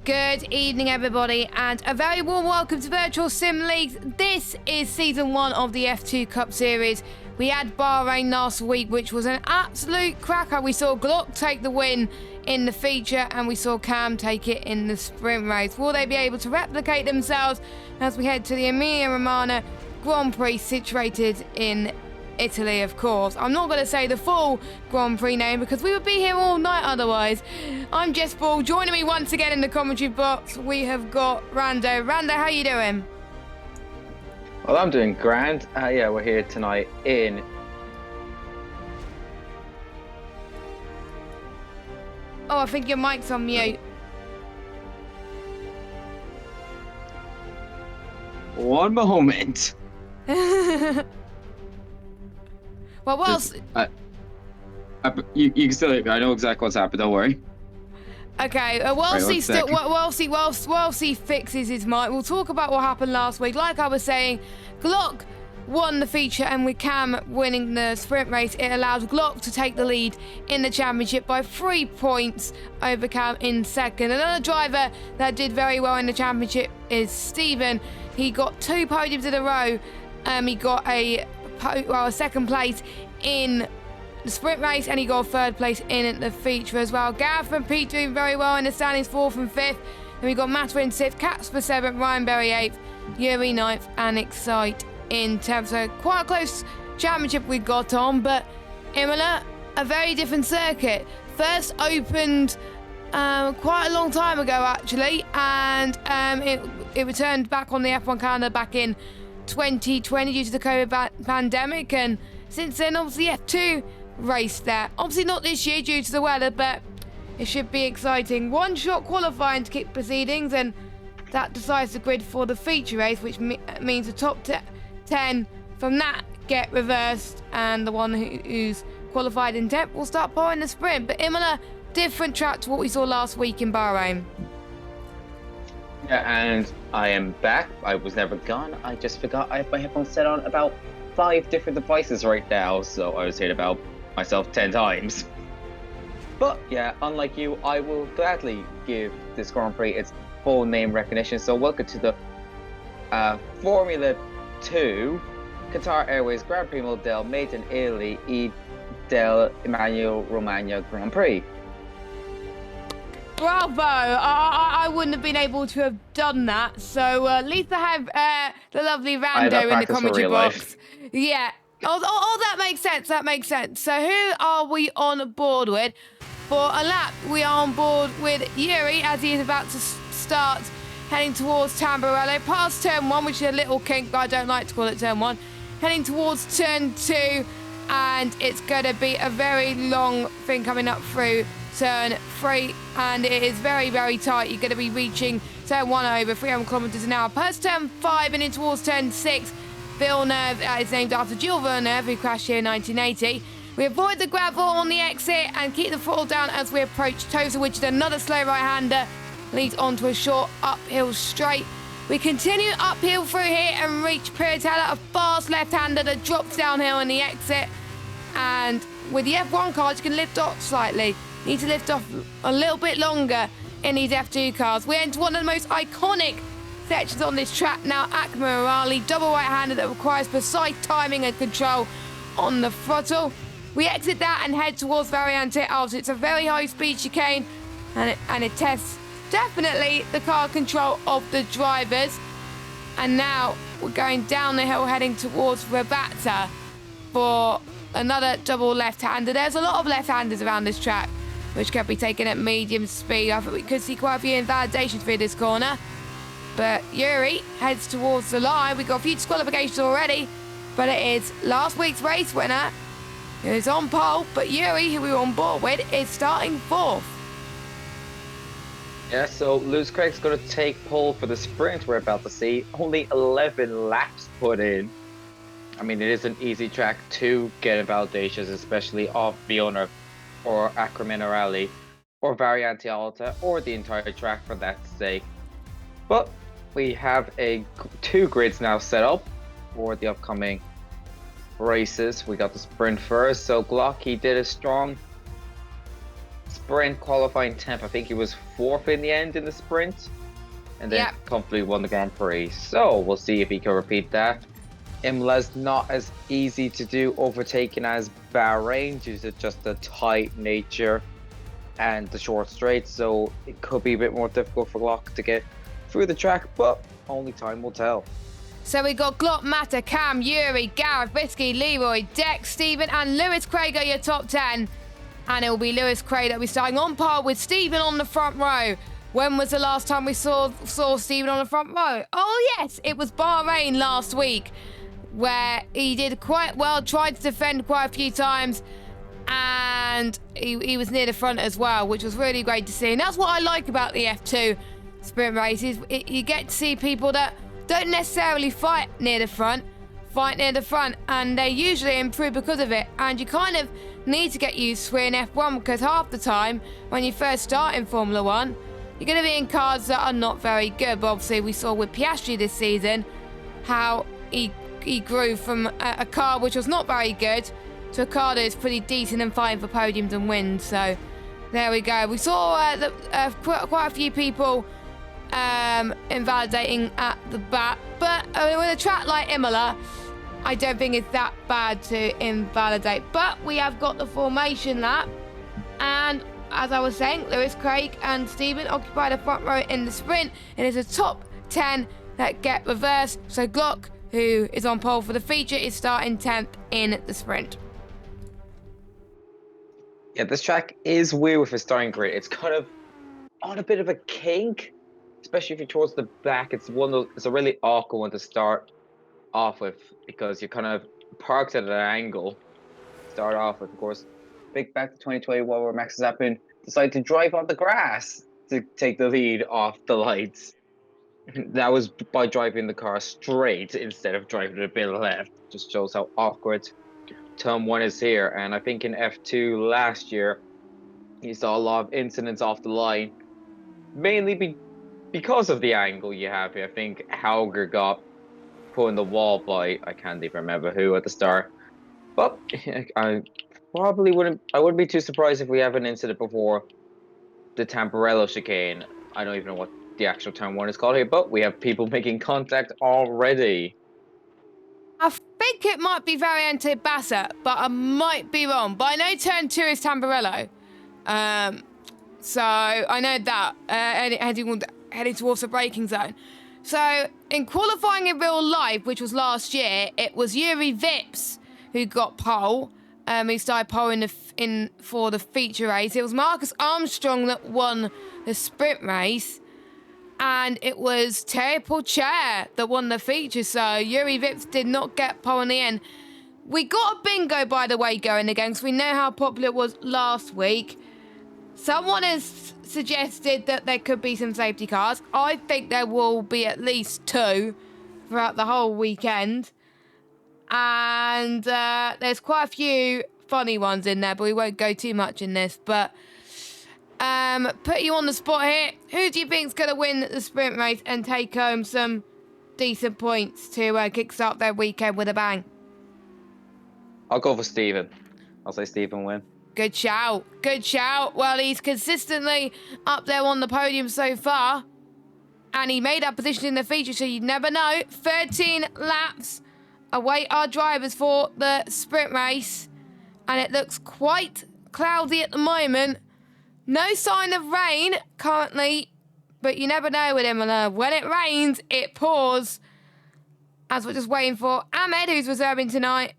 Good evening, everybody, and a very warm welcome to Virtual Sim Leagues. This is Season 1 of the F2 Cup Series. We had Bahrain last week, which was an absolute cracker. We saw Glock take the win in the feature, and we saw Cam take it in the sprint race. Will they be able to replicate themselves as we head to the Emilia-Romagna Grand Prix situated in Italy, of course? I'm not going to say the full Grand Prix name because we would be here all night otherwise. I'm Jess Ball. Joining me once again in the commentary box, we have got Rando. Rando, how you doing? Well, I'm doing grand. Yeah, we're here tonight in... Oh, I think your mic's on mute. One moment. Well, whilst... you can still... I know exactly what's happened, don't worry. Okay, whilst he fixes his mic, we'll talk about what happened last week. Like I was saying, Glock won the feature, and with Cam winning the sprint race, it allowed Glock to take the lead in the championship by 3 points over Cam in second. Another driver that did very well in the championship is Steven. He got 2 podiums in a row. He got a second place in the sprint race, and he got 3rd place in the feature as well. Gareth and Pete doing very well in the standings, 4th and 5th. And we got Matter in 6th, Casper 7th, Ryan Berry 8th, Yuri 9th, and Excite in 10th. So quite a close championship we got on, but Imola, a very different circuit. First opened quite a long time ago actually, and it returned back on the F1 calendar back in 2020 due to the COVID pandemic, and since then obviously F2 race there. Obviously not this year due to the weather, but it should be exciting. One shot qualifying to kick proceedings, and that decides the grid for the feature race, which means the top 10 from that get reversed, and the one who's qualified in 10th will start pouring the sprint. But Imola, different track to what we saw last week in Bahrain. Yeah, and I am back. I was never gone. I just forgot I have my headphones set on about 5 different devices right now, so I was hit about myself 10 times. But yeah, unlike you, I will gladly give this Grand Prix its full name recognition. So welcome to the Formula 2 Qatar Airways Grand Prix del Made in Italy e del Emilia-Romagna Grand Prix. Bravo! I wouldn't have been able to have done that, so at least I have the lovely Rando in the commentary box. Yeah. Oh, that makes sense, that makes sense. So who are we on board with? For a lap, we are on board with Yuri as he is about to start heading towards Tamburello, past turn 1, which is a little kink, but I don't like to call it turn 1. Heading towards turn 2, and it's going to be a very long thing coming up through turn 3, and it is very, very tight. You're going to be reaching turn 1 over 300 kilometers an hour. Past turn 5 and in towards turn 6, Villeneuve is named after Jules Villeneuve, who crashed here in 1980. We avoid the gravel on the exit and keep the throttle down as we approach Tosa, which is another slow right-hander, leads onto a short uphill straight. We continue uphill through here and reach Piratella, a fast left-hander that drops downhill in the exit. And with the F1 cars, you can lift off slightly. Need to lift off a little bit longer in these F2 cars. We enter one of the most iconic sections on this track now, Akma Rally, double right-hander that requires precise timing and control on the throttle. We exit that and head towards Variante Alto. It's a very high-speed chicane, and it tests definitely the car control of the drivers. And now we're going down the hill heading towards Rabata for another double left-hander. There's a lot of left-handers around this track, which can be taken at medium speed. I think we could see quite a few invalidations through this corner. But Yuri heads towards the line. We've got a few disqualifications already, but it is last week's race winner who's on pole. But Yuri, who we were on board with, is starting 4th. Yeah, so Lewis Craig's going to take pole for the sprint we're about to see. Only 11 laps put in. I mean, it is an easy track to get invalidations, especially off Vienna or Acremina Rally or Variante Alta or the entire track for that sake. But we have 2 grids now set up for the upcoming races. We got the sprint first, so Glock, he did a strong sprint qualifying 10th. I think he was 4th in the end in the sprint. And then comfortably won the Grand Prix. So we'll see if he can repeat that. Imola's not as easy to do overtaking as Bahrain due to just the tight nature and the short straight. So it could be a bit more difficult for Glock to get through the track, but only time will tell. So we got Glock, Mata, Cam, Yuri, Gareth, Bisky, Leroy, Dex, Stephen and Lewis Craig are your top 10. And it will be Lewis Craig that will be starting on par with Stephen on the front row. When was the last time we saw Stephen on the front row? Oh yes, it was Bahrain last week, where he did quite well, tried to defend quite a few times, and he was near the front as well, which was really great to see. And that's what I like about the F2 sprint races. You get to see people that don't necessarily fight near the front, and they usually improve because of it. And you kind of need to get used to it in F1, because half the time when you first start in Formula 1, you're going to be in cars that are not very good. But obviously we saw with Piastri this season how he grew from a car which was not very good to a car that is pretty decent and fighting for podiums and wins. So there we go. We saw quite a few people invalidating at the back, but with a track like Imola, I don't think it's that bad to invalidate. But we have got the formation lap, and as I was saying, Lewis Craig and Stephen occupy the front row in the sprint. It is a top 10 that get reversed. So Glock, who is on pole for the feature, is starting 10th in the sprint. Yeah, this track is weird with a starting grid. It's kind of on a bit of a kink, especially if you're towards the back. It's a really awkward one to start off with, because you're kind of parked at an angle. Start off with, of course. Big back to 2021, where Max Verstappen decided to drive on the grass to take the lead off the lights. That was by driving the car straight instead of driving it a bit left. Just shows how awkward Turn 1 is here. And I think in F2 last year, you saw a lot of incidents off the line, mainly because of the angle you have here. I think Hauger got put in the wall by, I can't even remember who at the start. But I wouldn't be too surprised if we have an incident before the Tamburello chicane. I don't even know what the actual Turn 1 is called here, but we have people making contact already. I think it might be Variante Bassa, but I might be wrong. But I know Turn 2 is Tamburello. So I know that, heading towards the braking zone. So in qualifying in real life, which was last year, it was Yuri Vips who got pole. He started pole for the feature race. It was Marcus Armstrong that won the sprint race. And it was Terry Pourchaire that won the feature. So Yuri Vips did not get pole in the end. We got a bingo, by the way, going again, because we know how popular it was last week. Someone has suggested that there could be some safety cars. I think there will be at least 2 throughout the whole weekend. And there's quite a few funny ones in there, but we won't go too much in this. But put you on the spot here. Who do you think's going to win the sprint race and take home some decent points to kickstart their weekend with a bang? I'll go for Stephen. I'll say Stephen win. Good shout. Good shout. Well, he's consistently up there on the podium so far. And he made that position in the feature, so you never know. 13 laps await our drivers for the sprint race. And it looks quite cloudy at the moment. No sign of rain currently, but you never know with Imola. When it rains, it pours. As we're just waiting for Ahmed, who's reserving tonight,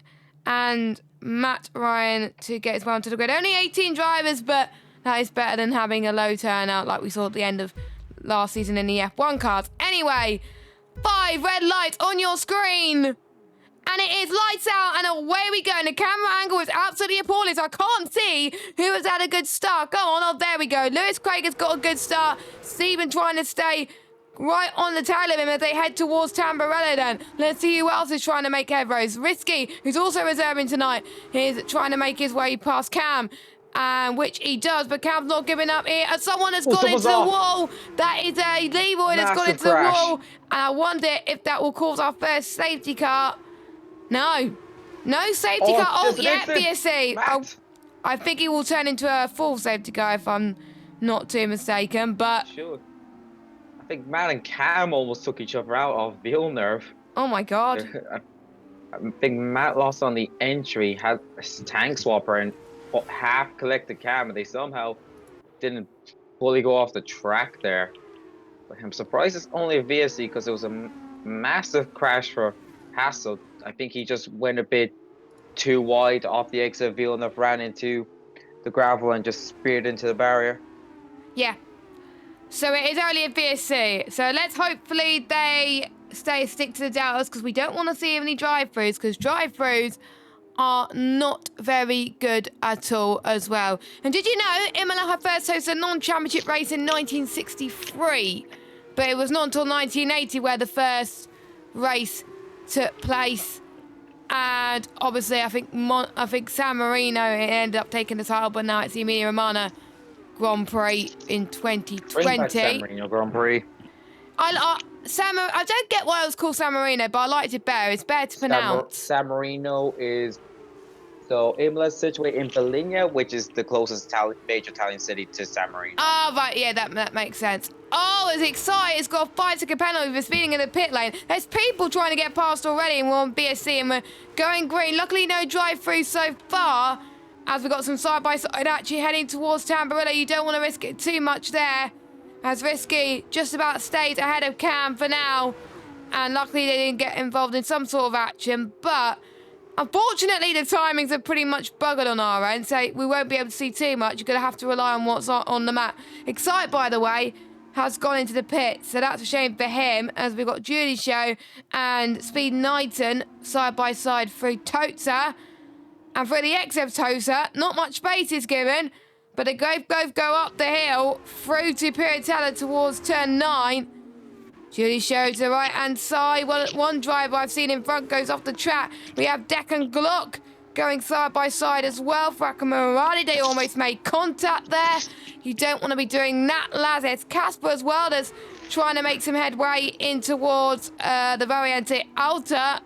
and Matt Ryan to get his way onto the grid. Only 18 drivers, but that is better than having a low turnout like we saw at the end of last season in the F1 cars. Anyway, 5 red lights on your screen. And it is lights out, and away we go. And the camera angle is absolutely appalling, so I can't see who has had a good start. Go on, oh, there we go. Lewis Craig has got a good start. Stephen trying to stay right on the tail of him as they head towards Tamburello then. Let's see who else is trying to make headways. Risky, who's also reserving tonight, is trying to make his way past Cam. Which he does, but Cam's not giving up here. And someone has gone into the wall. That is a Leroy that's gone into the wall. And I wonder if that will cause our first safety car. No safety car. Oh, yeah, BSC. I think he will turn into a full safety car if I'm not too mistaken, but... Sure. I think Matt and Cam almost took each other out of Villeneuve. Oh my god. I think Matt lost on the entry, had a tank swapper, and half collected Cam, and they somehow didn't fully go off the track there. But I'm surprised it's only a VSC because it was a massive crash for Hassel. I think he just went a bit too wide off the exit. Villeneuve ran into the gravel and just speared into the barrier. Yeah. So it is only a VSC. So let's hopefully they stick to the deltas because we don't want to see any drive-throughs because drive-throughs are not very good at all as well. And did you know Imola had first hosted a non-championship race in 1963, but it was not until 1980 where the first race took place. And obviously, I think San Marino ended up taking the title, but now it's the Emilia-Romagna Grand Prix in 2020. Bring back San Marino Grand Prix. I don't get why it was called San Marino, but I liked it better. It's better to pronounce. San Marino is... So Imola is situated in Bologna, which is the closest major Italian city to San Marino. Oh, right, yeah, that makes sense. Oh, it's exciting. It's got a 5-second penalty for speeding in the pit lane. There's people trying to get past already, and we're on BSC, and we're going green. Luckily, no drive-through so far, as we've got some side-by-side actually heading towards Tamburello. You don't want to risk it too much there, as Risky just about stays ahead of Cam for now, and luckily they didn't get involved in some sort of action, but... Unfortunately, the timings are pretty much buggered on our end, so we won't be able to see too much. You're going to have to rely on what's on the map. Excite, by the way, has gone into the pit, so that's a shame for him, as we've got Julie Show and Speed Knighton side by side through Toza. And for the exit of Toza, not much space is given, but they both go up the hill through to Piratella towards turn 9. Julie shows the right-hand side. One driver I've seen in front goes off the track. We have Deccan Glock going side by side as well. Fracca Morali, they almost made contact there. You don't want to be doing that, lads. It's Casper as well that's trying to make some headway in towards the Variante Alta.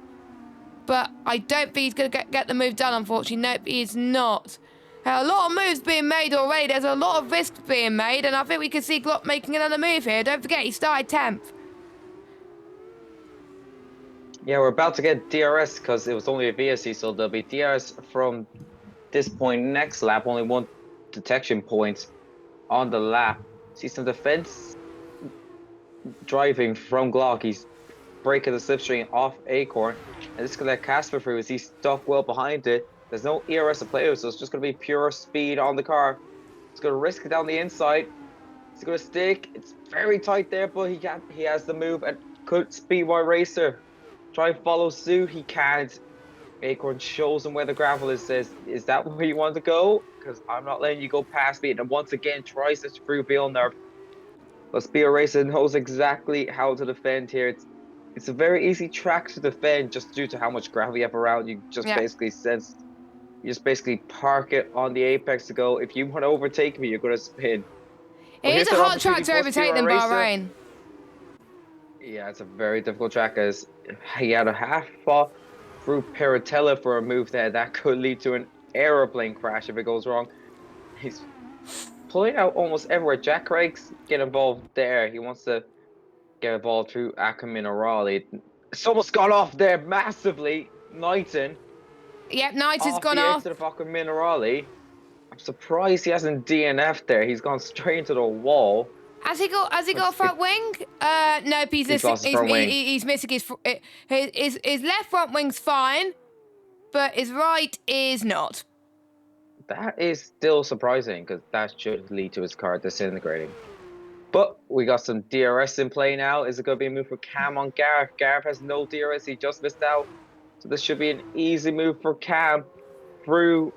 But I don't think he's going to get the move done, unfortunately. Nope, he is not. A lot of moves being made already. There's a lot of risks being made, and I think we can see Glock making another move here. Don't forget, he started 10th. Yeah, we're about to get DRS because it was only a VSC, so there'll be DRS from this point next lap. Only one detection point on the lap. See some defense driving from Glock. He's breaking the slipstream off Acorn, and this is going to let Casper through as he's stuck well behind it. There's no ERS to play with, so it's just going to be pure speed on the car. It's going to risk it down the inside. It's going to stick. It's very tight there, but he has the move and could Speedway Racer try and follow suit. He can't. Acorn shows him where the gravel is, says, is that where you want to go? Because I'm not letting you go past me. And once again, tries to through Villeneuve. But Speedway Racer knows exactly how to defend here. It's a very easy track to defend just due to how much gravel you have around. You just basically park it on the apex to go. If you want to overtake me, you're going to spin. It is a hard track to overtake them, Bahrain. Yeah, it's a very difficult track as he had a half fall through Piratella for a move there that could lead to an aeroplane crash if it goes wrong. He's pulling out almost everywhere. Jack Craig's get involved there. He wants to get involved through Minerali. It's almost gone off there massively. Knighton. Yep, Knighton's gone off. The exit of Minerali. I'm surprised he hasn't DNF'd there. He's gone straight into the wall. Has he got a front wing? Nope, he's missing his left front wing's fine, but his right is not. That is still surprising because that should lead to his car disintegrating. But we got some DRS in play now. Is it going to be a move for Cam on Gareth? Gareth has no DRS. He just missed out. So this should be an easy move for Cam through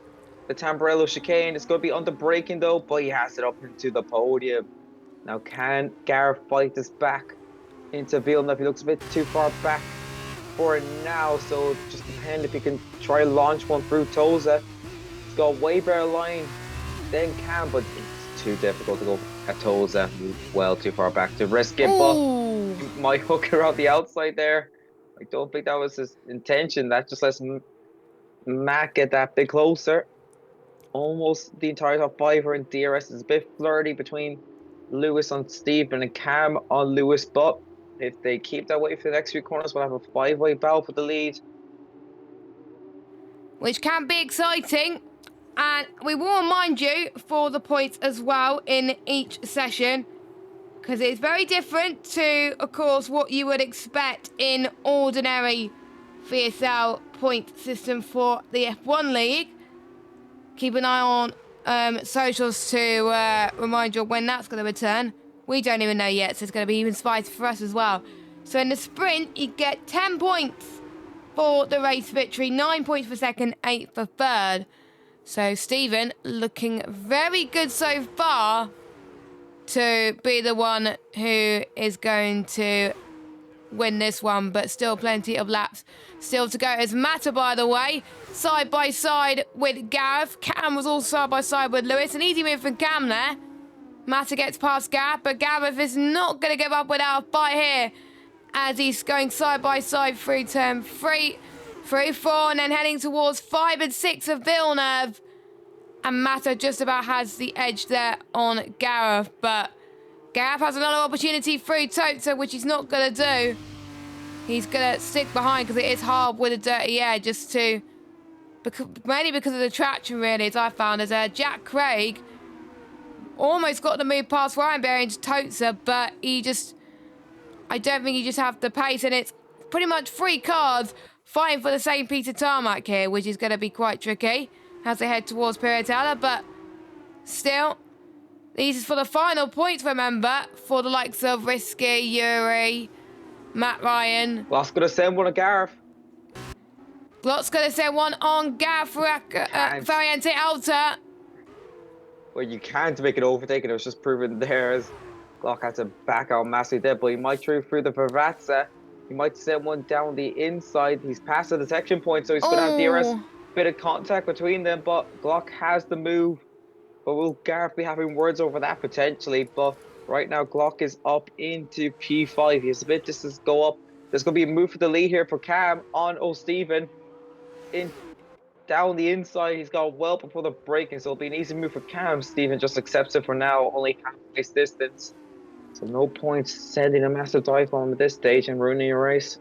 the Tamburello chicane. It's going to be under braking though, but he has it up into the podium. Now, can Gareth fight this back into Villeneuve? He looks a bit too far back for it now, so it just depends if he can try to launch one through Toza. He's got a way better line than Cam, but it's too difficult to go at Toza. Well, too far back to risk it, but he might hook her out the outside there. I don't think that was his intention. That just lets Matt get that bit closer. almost the entire top 5 are in DRS. It's a bit flirty between Lewis on Stephen and Cam on Lewis, but if they keep that way for the next few corners, we'll have a 5-way battle for the lead. Which can be exciting. And we will remind you for the points as well in each session, because it's very different to, of course, what you would expect in ordinary VSL point system for the F1 League. Keep an eye on socials to remind you when that's going to return. We don't even know yet, so it's going to be even spicy for us as well. So in the sprint, you get 10 points for the race victory, 9 points for second, 8 for third. So Stephen looking very good so far to be the one who is going to win this one, but still plenty of laps still to go. As Mata, by the way, side by side with Gareth. Cam was all side by side with Lewis. An easy move from Cam there. Mata gets past Gareth, but Gareth is not going to give up without a fight here as he's going side by side through turn 3, through 4, and then heading towards 5 and 6 of Villeneuve. And Mata just about has the edge there on Gareth, but Gareth has another opportunity through Tota, which he's not going to do. He's going to stick behind because it is hard with a dirty air just to... mainly because of the traction, really, as I found. As Jack Craig almost got the move past Ryan Berry into Tota, but he just... I don't think he just have the pace, and it's pretty much 3 cars fighting for the same piece of tarmac here, which is going to be quite tricky as they head towards Piratella, but still... These is for the final points, remember, for the likes of Risky, Yuri, Matt Ryan. Glock's going to send one to Gareth. Glock's going to send one on Gareth Variante Alta. Well, you can't make it overtaken. It was just proven there as Glock had to back out massively there, but he might through the Vervatza. He might send one down the inside. He's past the detection point, so he's going to have DRS. Bit of contact between them, but Glock has the move. But will Gareth be having words over that potentially? But right now, Glock is up into P5. He has a bit distance to go up. There's going to be a move for the lead here for Cam on O'Stephen. Down the inside, he's got well before the braking, so it'll be an easy move for Cam. Stephen just accepts it for now, only half race distance. So no points sending a massive dive bomb at this stage and ruining your race.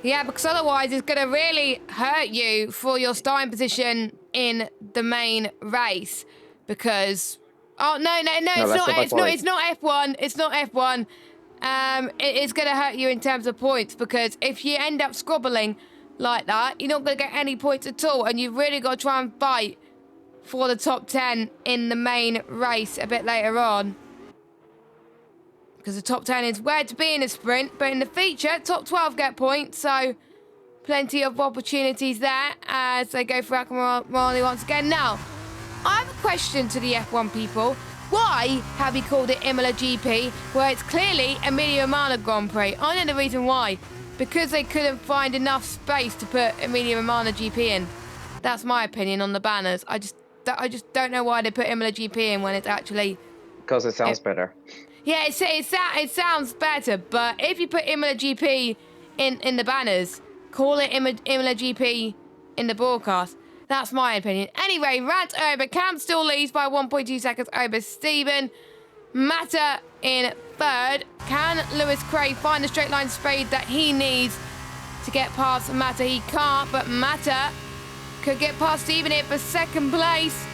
Yeah, because otherwise it's going to really hurt you for your starting position in the main race. Because, oh, no, it's not F1. It's not F1. It's going to hurt you in terms of points, because if you end up squabbling like that, you're not going to get any points at all, and you've really got to try and fight for the top 10 in the main race a bit later on. Because the top 10 is where to be in a sprint, but in the feature, top 12 get points, so plenty of opportunities there as they go for Akmarali once again. Now, I have a question to the F1 people. Why have you called it Imola GP, where it's clearly Emilia-Romagna Grand Prix? I know the reason why. Because they couldn't find enough space to put Emilia-Romagna GP in. That's my opinion on the banners. I just don't know why they put Imola GP in when it's actually... Because it sounds better. Yeah, it sounds better, but if you put Imola GP in the banners, call it Imola GP in the broadcast. That's my opinion. Anyway, rant over. Cam still leads by 1.2 seconds over Stephen. Mata in third. Can Lewis Craig find the straight line speed that he needs to get past Mata? He can't, but Mata could get past Stephen here for second place.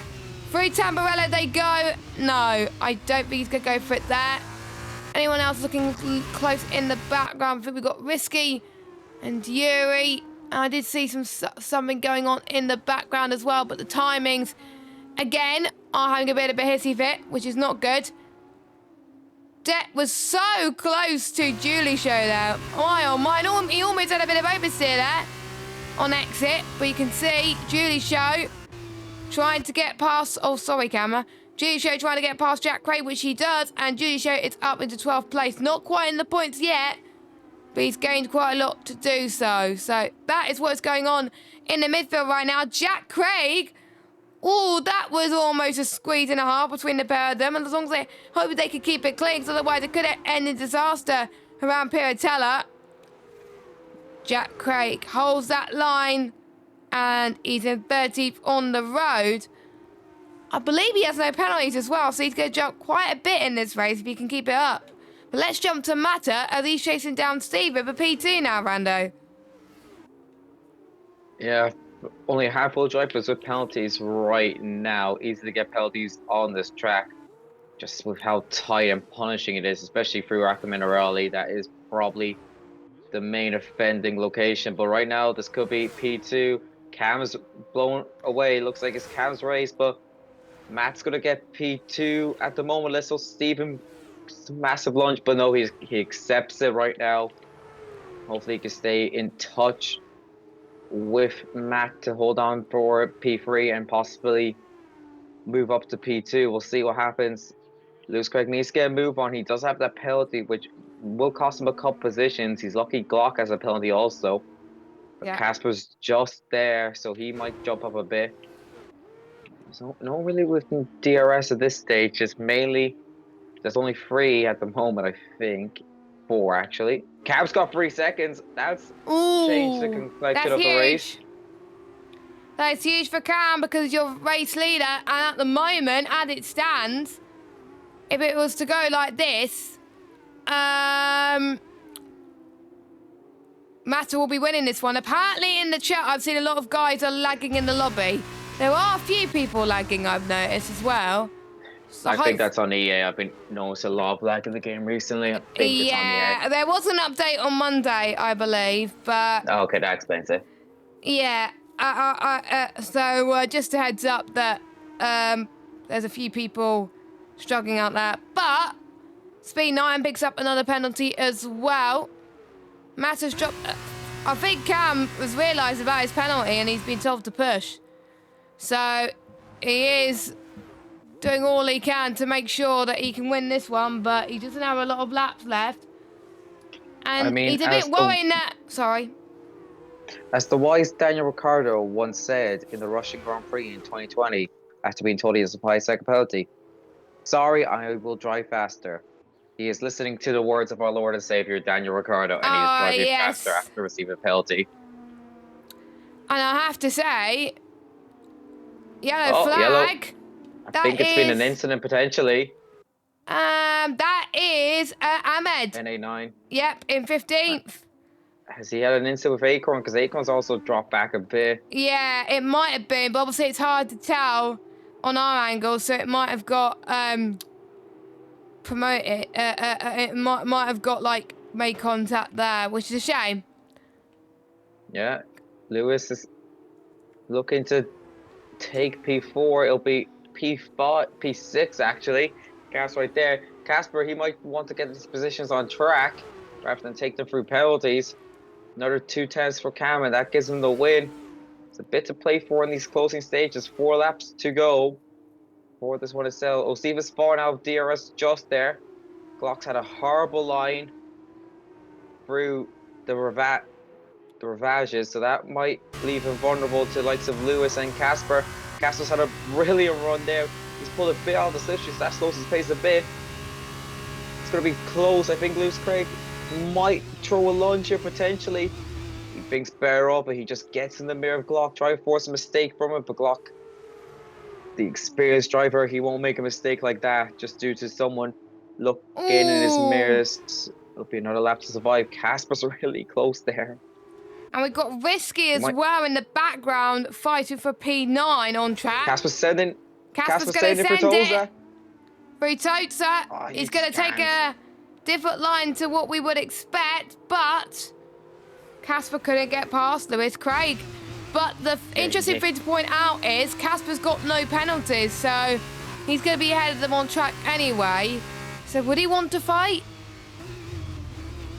Through Tamburello they go. No, I don't think he's going to go for it there. Anyone else looking close in the background? I think we've got Risky and Yuri. I did see something going on in the background as well, but the timings, again, are having a bit of a hissy fit, which is not good. Det was so close to Julie Show there. Oh my, he almost had a bit of oversteer there on exit, but you can see Julie Show trying to get past, oh sorry camera, Julie Show trying to get past Jack Craig, which he does, and Julie Show is up into 12th place. Not quite in the points yet, but he's gained quite a lot to do so. So that is what's going on in the midfield right now. Jack Craig, oh, that was almost a squeeze and a half between the pair of them. And as long as they hope they could keep it clean, because otherwise it could end in disaster around Piratella. Jack Craig holds that line, and he's in 13th on the road. I believe he has no penalties as well, so he's going to jump quite a bit in this race if he can keep it up. But let's jump to Mata as he's chasing down Steve with a P2 now, Rando. Yeah, only a handful of drivers with penalties right now. Easy to get penalties on this track, just with how tight and punishing it is, especially through Rocca Minerali. That is probably the main offending location. But right now, this could be P2. Cam's blown away. Looks like it's Cam's race, but Matt's gonna get P2 at the moment. Let's go Stephen. Massive lunge, but no, he accepts it right now. Hopefully, he can stay in touch with Matt to hold on for P3 and possibly move up to P2. We'll see what happens. Lewis Craig needs to get a move on. He does have that penalty, which will cost him a couple positions. He's lucky Glock has a penalty also. But Yeah. Casper's just there, so he might jump up a bit. So no really with DRS at this stage. It's mainly there's only 3 at the moment, I think. 4 actually. Cab's got 3 seconds. That's changed the complexion of the race. That's huge for Cam because you're race leader, and at the moment, as it stands, if it was to go like this, Mata will be winning this one. Apparently in the chat, I've seen a lot of guys are lagging in the lobby. There are a few people lagging, I've noticed as well. So I think that's on EA. I've been noticing a lot of lag in the game recently. I think it's on EA. There was an update on Monday, I believe, but... Oh, okay, that explains it. Yeah, so just a heads up that there's a few people struggling out there. But Speed 9 picks up another penalty as well. Matt has dropped... I think Cam has realised about his penalty and he's been told to push. So he is doing all he can to make sure that he can win this one, but he doesn't have a lot of laps left. And I mean, he's a bit worrying that... Sorry. As the wise Daniel Ricciardo once said in the Russian Grand Prix in 2020, after being told he has a 5-second penalty, "Sorry, I will drive faster." He is listening to the words of our Lord and Savior, Daniel Ricciardo, and he is driving faster after receiving a penalty. And I have to say, yellow flag. Yellow. I think it's been an incident potentially. That is Ahmed. NA9. Yep, in 15th. Has he had an incident with Acorn? Because Acorn's also dropped back a bit. Yeah, it might have been, but obviously it's hard to tell on our angle, so it might have got promoted. It might have got like made contact there, which is a shame. Yeah, Lewis is looking to take P4. It'll be P5, P6 actually. Casper right there. Casper, he might want to get his positions on track rather than take them through penalties. Another 2 tenths for Cam, and that gives him the win. It's a bit to play for in these closing stages. 4 laps to go for this one itself. Oh, Steve is falling out of DRS just there. Glock's had a horrible line through the ravages, so that might leave him vulnerable to the likes of Lewis and Casper. Casper's had a brilliant run there. He's pulled a bit out of the slipstream, so that slows his pace a bit. It's going to be close. I think Lewis Craig might throw a lunge here potentially. He thinks better up, but he just gets in the mirror of Glock. Try to force a mistake from it, but Glock, the experienced driver, he won't make a mistake like that just due to someone looking in his mirrors. It'll be another lap to survive. Casper's really close there. And we've got Risky as well in the background, fighting for P9 on track. Casper's sending. Casper's going to send it through Toza. Oh, he's going to take a different line to what we would expect, but Casper couldn't get past Lewis Craig. But the interesting thing to point out is Casper's got no penalties, so he's going to be ahead of them on track anyway. So would he want to fight?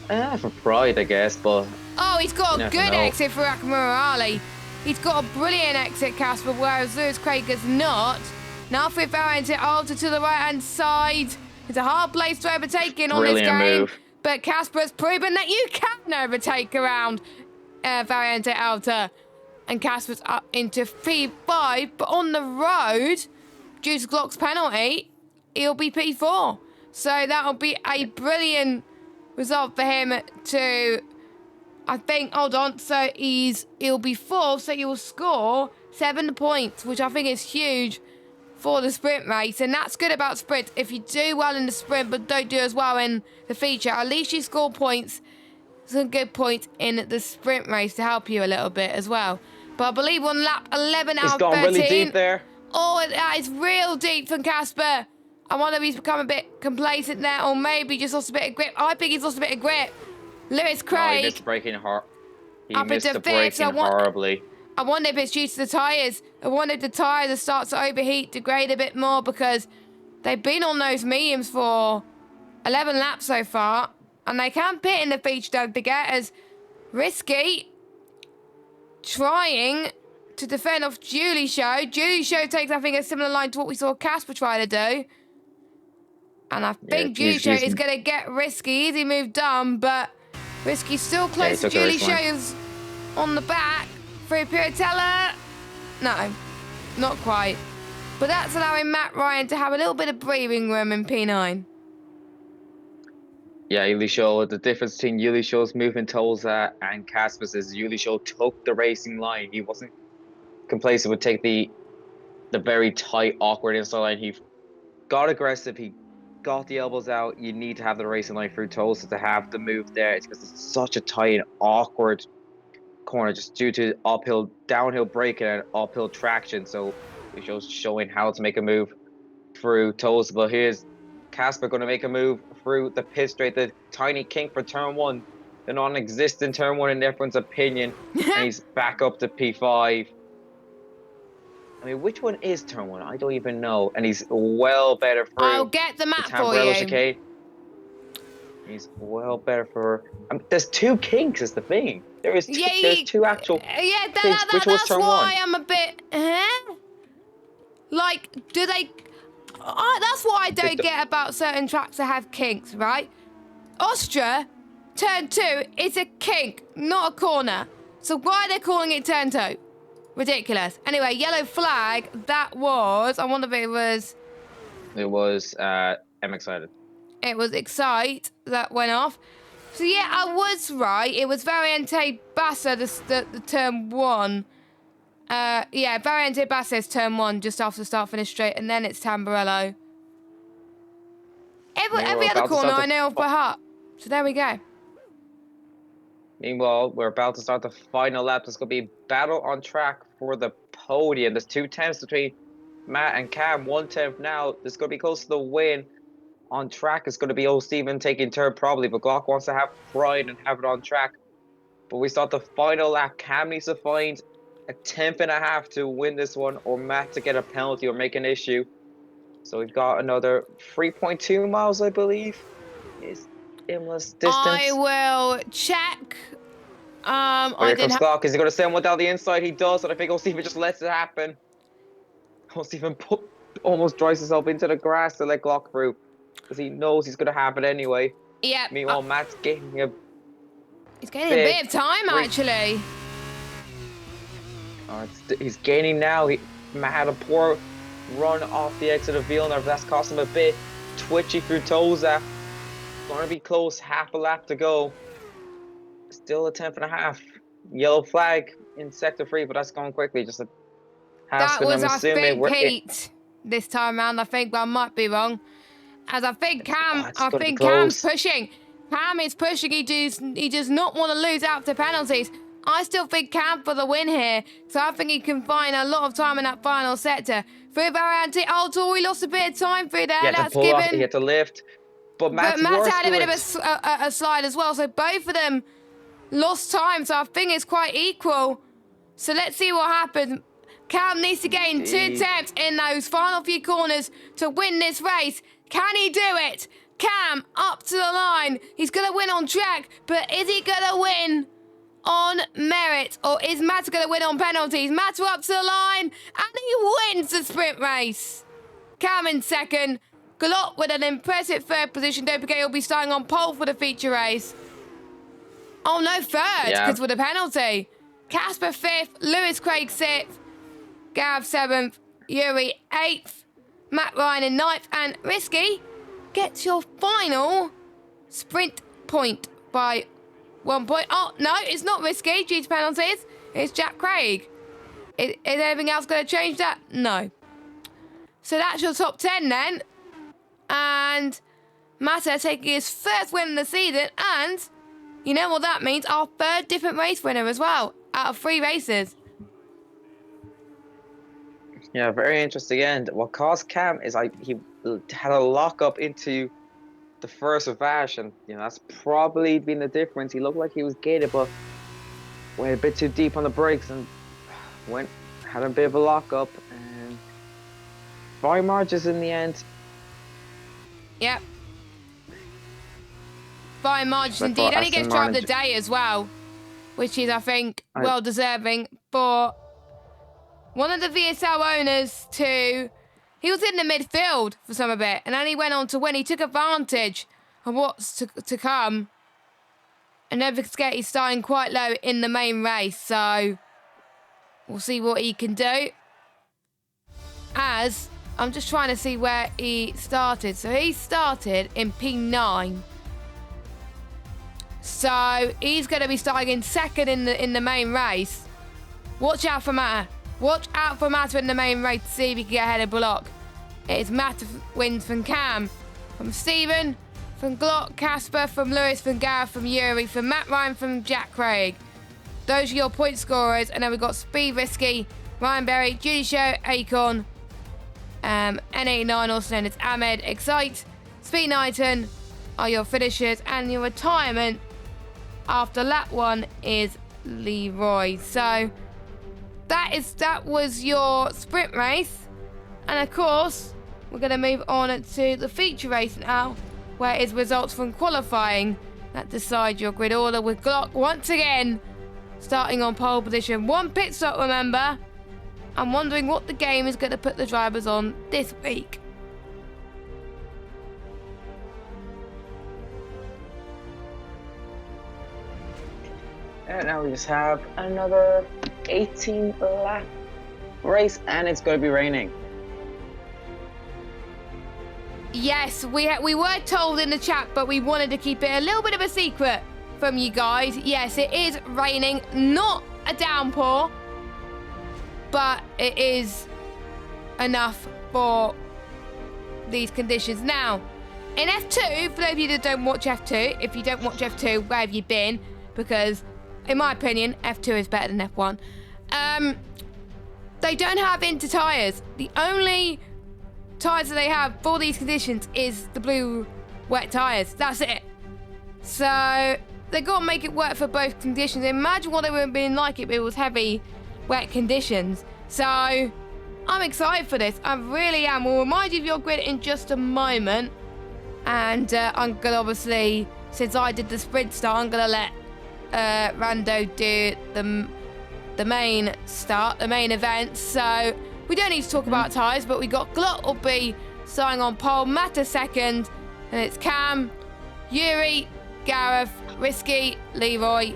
For pride, I guess, but... Oh, he's got a good exit for Morale. He's got a brilliant exit, Casper, whereas Lewis Craig has not. Now for Variant Alta to the right-hand side. It's a hard place to overtake in on this game. Move. But Casper has proven that you can overtake around Variant Alta. And Casper's up into P5, but on the road, due to Glock's penalty, he'll be P4. So that'll be a brilliant result for him to... I think, hold on, so he'll be 4th, so he will score 7 points, which I think is huge for the sprint race, and that's good about sprint. If you do well in the sprint but don't do as well in the feature, at least you score points, some good points in the sprint race to help you a little bit as well. But I believe on lap 11 He's out of gone 13. really deep there. Oh, that is real deep from Casper. I wonder if he's become a bit complacent there, or maybe just lost a bit of grip. I think he's lost a bit of grip. Lewis Craig. No, he missed braking hard. He Up missed into the fifth, braking horribly. I wonder if it's due to the tyres. I wonder if the tyres are starting to overheat, degrade a bit more, because they've been on those mediums for 11 laps so far. And they can pit in the feature, don't forget, as Risky trying to defend off Julie Show. Julie Show takes, I think, a similar line to what we saw Casper try to do. And I think Julie Show is going to get Risky. Easy move done, but Risky's still close to Julie Show's on the back. Through Piratella. No, not quite. But that's allowing Matt Ryan to have a little bit of breathing room in P9. Yeah, Yuli Show, the difference between Yuli Show's movement Tolza and Casper's is Yuli Show took the racing line. He wasn't complacent, would take the very tight, awkward inside line. He got aggressive, he got the elbows out. You need to have the racing line through Tolza to have the move there. It's because it's such a tight and awkward corner just due to uphill, downhill braking and uphill traction. So it shows showing how to make a move through Tolza. But here's Casper going to make a move through the pit straight, the tiny kink for turn 1, the non-existent turn 1 in everyone's opinion. And he's back up to P5. I mean, which one is turn 1? I don't even know. And he's well better through. I'll get the map for you. Chicane. He's well better for. There's 2 kinks is the thing. There's 2 actual. That's why I'm a bit. Like, do they? That's what I don't get about certain tracks that have kinks, right? Austria, turn 2 is a kink, not a corner. So why are they calling it turn 2? Ridiculous. Anyway, yellow flag. That was. I wonder if it was. It was. I'm excited. It was Excite that went off. So yeah, I was right. It was Variante Bassa, the turn 1. Yeah, Variante Bassa's turn 1 just after the start finish straight, and then it's Tamburello. Every other corner I know off by heart. So there we go. Meanwhile, we're about to start the final lap. There's going to be battle on track for the podium. There's 2 tenths between Matt and Cam. 1 tenth now. This is going to be close to the win. On track, it's going to be old Steven taking turn probably, but Glock wants to have pride and have it on track. But we start the final lap. Cam needs to find a 10.5 to win this one, or Matt to get a penalty or make an issue. So we've got another 3.2 miles, I believe, is Imola's distance. I will check. Here comes Glock. Is he going to send one down the inside? He does, and I think old Steven just lets it happen. Old Steven almost drives himself into the grass to let Glock through, because he knows he's going to have it anyway. Yeah. Meanwhile, Matt's getting a... He's getting a bit of time, actually. He's gaining now. Matt had a poor run off the exit of Villeneuve. That's cost him a bit. Twitchy through Toza. Going to be close. Half a lap to go. Still a 10.5. Yellow flag in sector 3, but that's going quickly. Just a that was, I think, Pete this time around. I think, but I might be wrong. As I think Cam's pushing. Cam is pushing. He does not want to lose out to penalties. I still think Cam for the win here. So I think he can find a lot of time in that final sector. Through Variante. Oh, Tori lost a bit of time through there. That's given. He had to lift. But Matt had a bit of a slide as well. So both of them lost time. So I think it's quite equal. So let's see what happens. Cam needs to gain 2 tenths in those final few corners to win this race. Can he do it? Cam up to the line. He's going to win on track, but is he going to win on merit, or is Matt going to win on penalties? Matt up to the line, and he wins the sprint race. Cam in second. Galot with an impressive 3rd position. Don't forget he'll be starting on pole for the feature race. Oh, no, 3rd, because with a penalty. Casper 5th, Lewis Craig 6th, Gav 7th, Yuri 8th, Matt Ryan in 9th, and Risky gets your final sprint point by 1 point. Oh, no, it's not Risky due to penalties. It's Jack Craig. Is anything else going to change that? No. So that's your top 10 then. And Mata taking his first win in the season. And you know what that means? Our third different race winner as well, out of 3 races. Yeah, very interesting end. What caused Cam is he had a lock up into the first of Ash, and that's probably been the difference. He looked like he was gated, but went a bit too deep on the brakes and had a bit of a lock up, and by margins in the end. Yep. By margins indeed. And he gets drive of the day as well, which is, I think, well deserving for one of the VSL owners to... He was in the midfield for some of it, and then he went on to win. He took advantage of what's to come. And never forget, he's starting quite low in the main race, so we'll see what he can do. As I'm just trying to see where he started. So he started in P9. So he's going to be starting in second in the main race. Watch out for Matter. Watch out for Matter in the main race to see if he can get ahead of Block. It is Matter wins from Cam, from Stephen, from Glock, Casper, from Lewis, from Gareth, from Yuri, from Matt Ryan, from Jack Craig. Those are your point scorers. And then we've got Speed Risky, Ryan Berry, Judy Show, Acorn, N89, also known as Ahmed, Excite, Speed Knighton are your finishers. And your retirement after lap 1 is Leroy. So that was your sprint race. And of course, we're going to move on to the feature race now, where it's results from qualifying that decide your grid order, with Glock once again starting on pole position. 1 pit stop, remember. I'm wondering what the game is going to put the drivers on this week. And now we just have another 18 lap race, and it's going to be raining. Yes, we were told in the chat, but we wanted to keep it a little bit of a secret from you guys. Yes, it is raining, not a downpour, but it is enough for these conditions. Now, in F2, for those of you that don't watch F2, if you don't watch F2, where have you been? Because, in my opinion, F2 is better than F1. They don't have inter tyres. The only tyres that they have for these conditions is the blue wet tyres. That's it. So they've got to make it work for both conditions. Imagine what it would have been like if it was heavy wet conditions. So I'm excited for this. I really am. We'll remind you of your grid in just a moment. And I'm going to obviously, since I did the sprint start, I'm going to let Rando do the main start, the main event. So we don't need to talk about tyres, but we got Glock will be starting on pole, Matter second, and it's Cam, Yuri, Gareth, Risky, Leroy,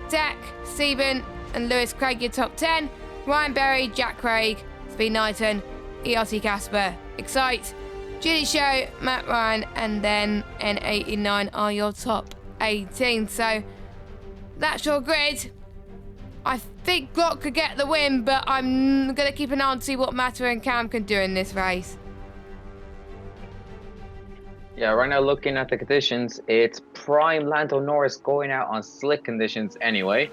Zach, Stephen, and Lewis Craig, your top 10. Ryan Berry, Jack Craig, Speed Knighton, ERT Casper, Excite, Judy Show, Matt Ryan, and then N89 are your top 18. So that's your grid. I think Glock could get the win, but I'm going to keep an eye on to see what Matter and Cam can do in this race. Yeah, right now looking at the conditions, it's prime Lando Norris going out on slick conditions anyway.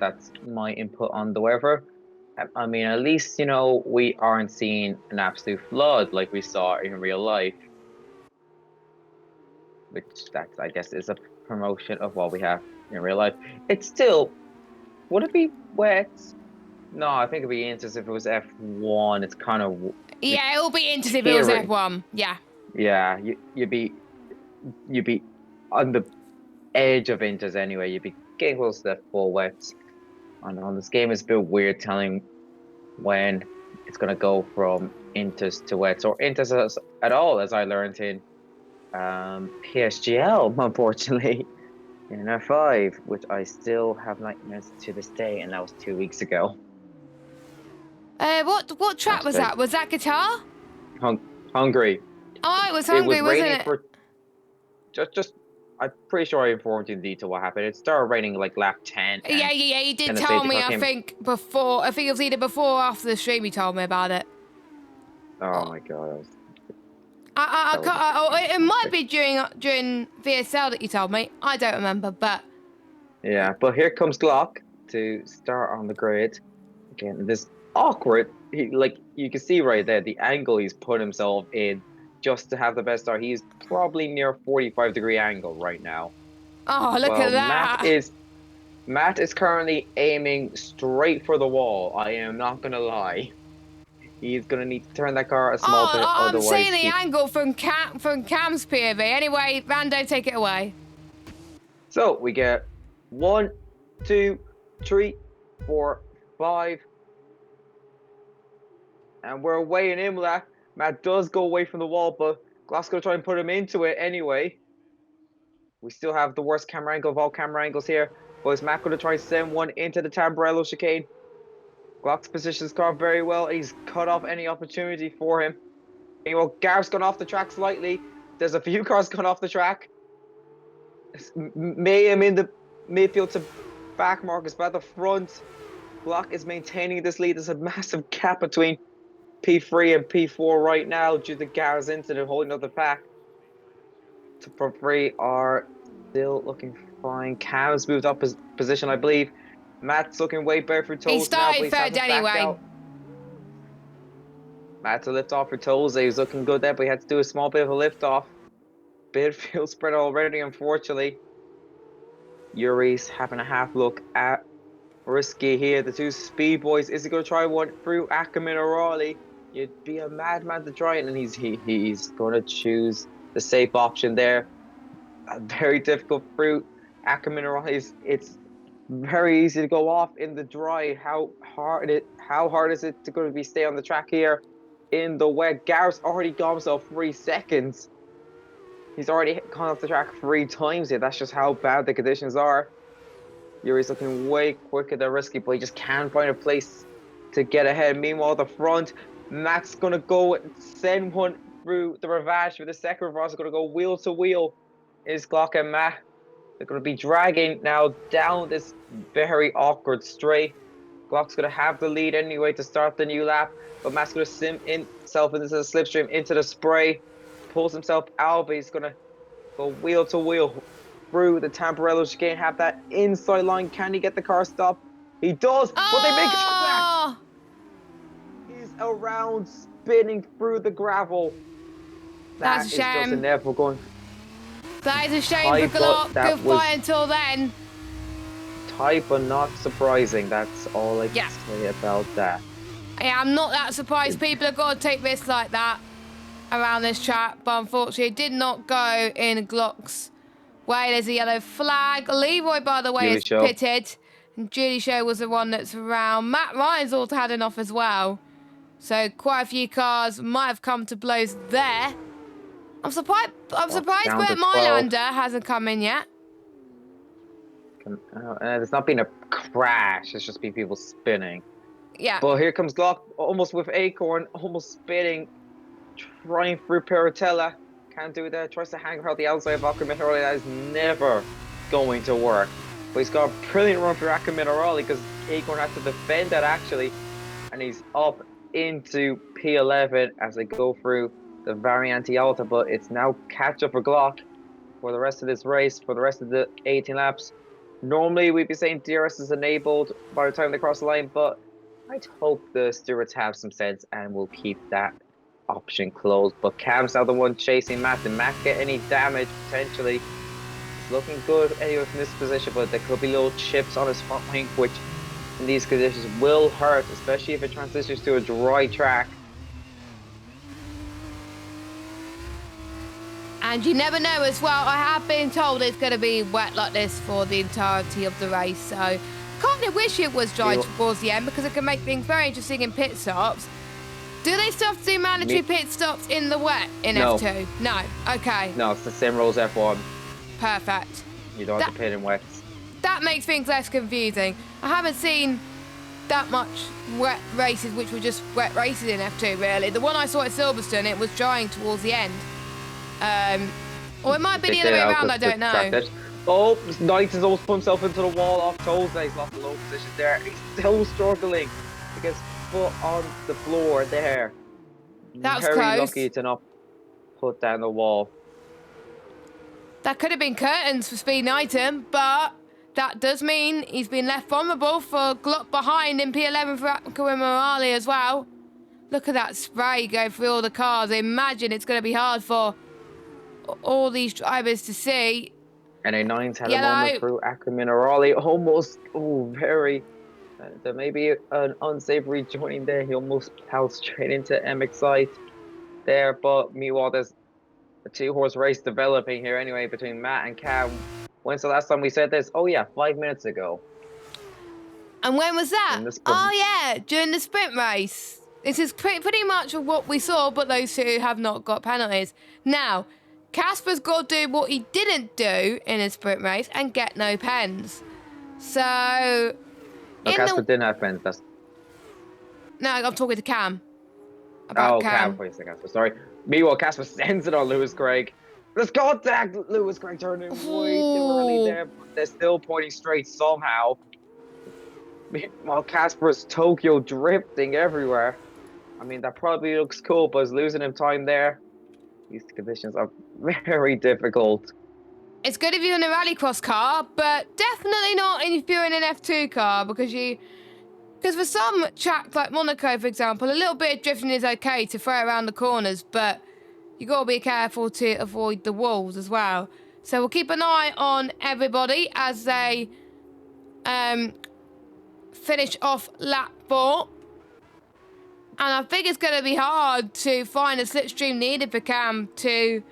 That's my input on the weather. I mean, at least, we aren't seeing an absolute flood like we saw in real life. Which, I guess, is a promotion of what we have in real life. It's still, would it be wet? No, I think it'd be interesting if it was F1. It's kind of... Yeah, it'll be interesting if it was F1. Yeah. Yeah, you'd be on the edge of inters anyway. You'd be getting close to that full wet. On this game, it's a bit weird telling when it's going to go from inters to wets, or inters at all, as I learned in PSGL, unfortunately, in F5, which I still have nightmares to this day, and that was 2 weeks ago. What track was that? Was that Guitar? Hungary. Oh, it was Hungary, wasn't it? For just I'm pretty sure I informed you in detail what happened. It started raining like lap 10. Yeah. You did and the tell safety me. car I came. think before. I think it was either before or after the stream. You told me about it. Oh my god. It might be during VSL that you told me. I don't remember, but Yeah, but here comes Glock to start on the grid. Again, this awkward. Like you can see right there, the angle he's put himself in just to have the best start. He's probably near 45-degree angle right now. oh, look at Well, that. Matt is currently aiming straight for the wall. I am not gonna lie. He's gonna need to turn that car a small bit, I'm seeing otherwise the angle from Cam's POV. Anyway, Rando, take it away. So we get 1, 2, 3, 4, 5. And we're away in Imola. Matt does go away from the wall, but Glock's gonna try and put him into it anyway. We still have the worst camera angle of all camera angles here. But is Matt gonna try and send one into the Tamburello chicane? Glock's positions his car very well. He's cut off any opportunity for him. Well, Gareth's gone off the track slightly. There's a few cars gone off the track. Mayhem in the midfield to back Marcus, but at the front, Glock is maintaining this lead. There's a massive gap between P3 and P4 right now due to Gareth's incident holding up the pack. Top 3 are still looking fine. Cam's moved up his position, I believe. Matt's looking way better for toes He now, started but he's third having to back anyway. out. Matt to lift off for toes. He was looking good there, but he had to do a small bit of a lift off. Midfield spread already, unfortunately. Yuri's having a half look at Risky here. The two speed boys. Is he going to try one through Ackerman or Raleigh? You'd be a madman to try it, and he's going to choose the safe option there. A very difficult through Ackerman or Raleigh. It's very easy to go off in the dry. How hard is it to going to be stay on the track here in the wet? Gareth's already gone himself 3 seconds. He's already gone off the track 3 times here. That's just how bad the conditions are. Yuri's looking way quicker than Risky, but he just can't find a place to get ahead. Meanwhile, the front, Matt's going to go send one through the Ravage for the second reverse. Going to go wheel to wheel. Is Glock and Matt. They're going to be dragging now down this very awkward straight. Glock's going to have the lead anyway to start the new lap, but Matt's going to sim himself into the slipstream, into the spray. Pulls himself out, but he's going to go wheel to wheel through the Tamburello chicane, have that inside line. Can he get the car stopped? He does, but they make it back. He's around spinning through the gravel. That's a shame. That is just inevitable going. That is a shame for Glock. Good fight until then. Tight, but not surprising. That's all I can say about that. Yeah, I'm not that surprised. People are going to take risks like that around this track, but unfortunately it did not go in Glock's way. There's a yellow flag. Leroy, by the way, is pitted. And Julie Show was the one that's around. Matt Ryan's also had an off as well. So quite a few cars might have come to blows there. I'm surprised Bert Mylander hasn't come in yet. There's not been a crash. It's just been people spinning. Yeah. But here comes Glock, almost with Acorn, almost spinning. Trying through Piratella. Can't do that. Tries to hang out the outside of Ackerman-Minerali. That is never going to work. But he's got a brilliant run for Ackerman-Minerali because Acorn had to defend that actually. And he's up into P11 as they go through the Variante Alta. But it's now catch up for Glock for the rest of this race, for the rest of the 18 laps. Normally we'd be saying DRS is enabled by the time they cross the line, but I'd hope the stewards have some sense and will keep that option closed. But Cam's now the one chasing Matt. Did Matt get any damage potentially? It's looking good anyway from this position, but there could be little chips on his front wing, which in these conditions will hurt, especially if it transitions to a dry track. And you never know as well. I have been told it's going to be wet like this for the entirety of the race. So kind of wish it was dry towards the end because it can make things very interesting in pit stops. Do they still have to do mandatory pit stops in the wet in F2? No. Okay. No, it's the same rules F1. Perfect. You don't have to pit in wet. That makes things less confusing. I haven't seen that much wet races which were just wet races in F2 really. The one I saw at Silverstone, it was drying towards the end. Or it might be the They other way did around, outclass I don't the track know. dash. Oh, Knight has almost put himself into the wall off Tolza. He's lost the low position there. He's still struggling to get his foot on the floor there. That was Very close. lucky to not put down the wall. That could have been curtains for speed item, but that does mean he's been left vulnerable for Glock behind in P11 for Morali as well. Look at that spray go through all the cars. I imagine it's going to be hard for all these drivers to see. And a 9's had a Yellow. moment through Minerali. Almost, very. There may be an unsavory joining there. He almost plowed straight into MXI there, but meanwhile, there's a two-horse race developing here anyway between Matt and Cam. When's the last time we said this? Oh yeah, 5 minutes ago. And when was that? In the sprint. Oh yeah, during the sprint race. This is pretty much what we saw, but those who have not got penalties. Now, Casper's got to do what he didn't do in a sprint race and get no pens. So... No, Casper didn't have pens. No, I'm talking to Cam. About Cam. Wait a second, Casper, sorry. Meanwhile, Casper sends it on Lewis Craig. Let's contact Lewis Craig turning way too early there, but they're still pointing straight somehow. Meanwhile, Casper's Tokyo drifting everywhere. I mean, that probably looks cool, but it's losing him time there. These conditions are very difficult. It's good if you're in a rallycross car, but definitely not if you're in an F2 car, because for some tracks like Monaco, for example, a little bit of drifting is okay to throw around the corners, but you got to be careful to avoid the walls as well. So we'll keep an eye on everybody as they finish off lap 4. And I think it's going to be hard to find a slipstream needed for Cam to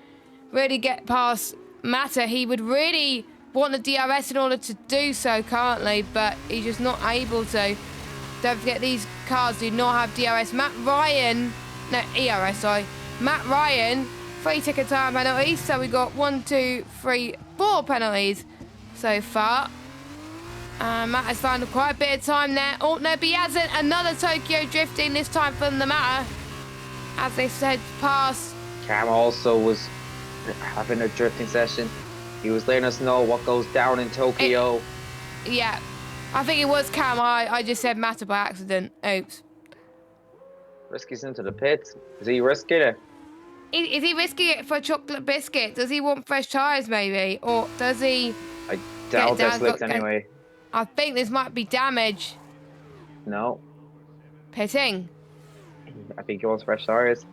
really get past Matter. He would really want the DRS in order to do so currently, but he's just not able to. Don't forget, these cars do not have DRS. ERS, sorry. Matt Ryan, 3 ticket time penalties. So we got 1, 2, 3, 4 penalties so far. Matt has found quite a bit of time there. Oh, no, but he hasn't. Another Tokyo drifting, this time from the Matter. As they said, past. Cam also was having a drifting session. He was letting us know what goes down in Tokyo. Yeah. I think it was Cam. I just said Matter by accident. Oops. Risky's into the pits. Is he risking it? Is he risking it for a chocolate biscuit? Does he want fresh tyres, maybe? Or does he... I doubt there's slicks anyway. I think this might be damage. No. Pitting. I think he wants fresh tyres.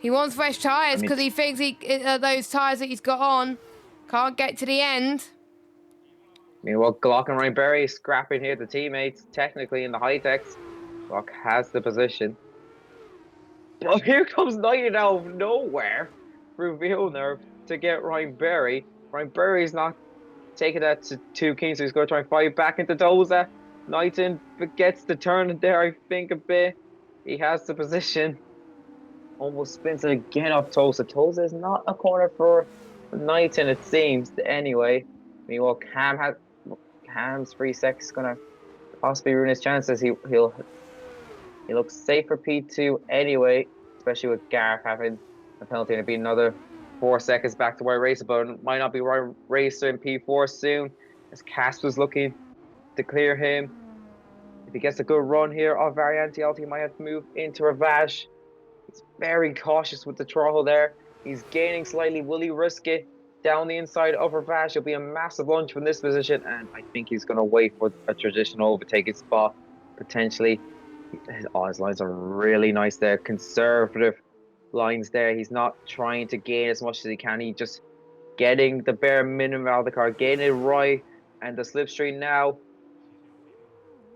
He wants fresh tyres because he thinks those tyres that he's got on can't get to the end. Meanwhile, Glock and Ryan Berry scrapping here the teammates, technically in the high-techs. Glock has the position. Oh, here comes Knight out of nowhere through Villeneuve to get Ryan Berry. Ryan Berry's not taking that to 2 Kings, so he's going to try and fight back into Toza. Knighton gets the turn there, I think, a bit. He has the position. Almost spins it again off Toza. Toza is not a corner for Knighton, it seems, anyway. Meanwhile, Cam's 3 seconds is going to possibly ruin his chances. He looks safe for P2 anyway, especially with Gareth having a penalty and it being another 4 seconds back to White Racer, but it might not be White Racer in P4 soon, as Casper's looking to clear him. If he gets a good run here off Variante Alta, he might have to move into Ravage. He's very cautious with the throttle there. He's gaining slightly. Will he risk it? Down the inside of Ravage, it'll be a massive lunge from this position, and I think he's going to wait for a traditional overtaking spot, potentially. Oh, his lines are really nice there. Conservative lines there. He's not trying to gain as much as he can. He's just getting the bare minimum out of the car, getting it right, and the slipstream now.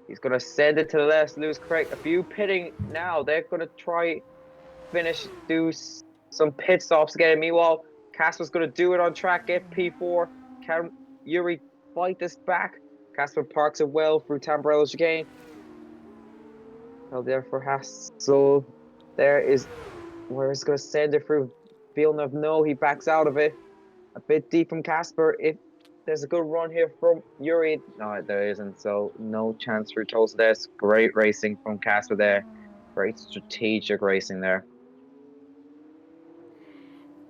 He's going to send it to the left. Lewis Craig, a few pitting now. They're going to try finish, do some pit stops to get it. Meanwhile, Casper's going to do it on track, get P4. Can Yuri fight this back? Casper parks it well through Tamburello's chicane. Held there for Hassel. There is where it's going to send it through Villeneuve. No, he backs out of it. A bit deep from Casper. If there's a good run here from Yuri. No, there isn't. So no chance for Toast. There's great racing from Casper there. Great strategic racing there.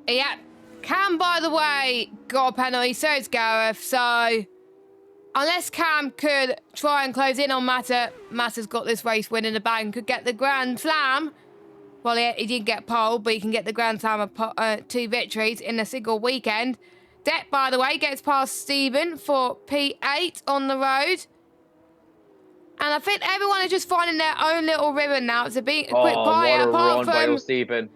Yeah, Cam, by the way, got a penalty, so it's Gareth. So unless Cam could try and close in on Matter, Matter's got this race win in the bag and could get the Grand Slam. Well, he didn't get pole, but he can get the Grand Slam of 2 victories in a single weekend. Deck, by the way, gets past Stephen for P8 on the road. And I think everyone is just finding their own little rhythm now. It's a quick pie apart from... Stephen.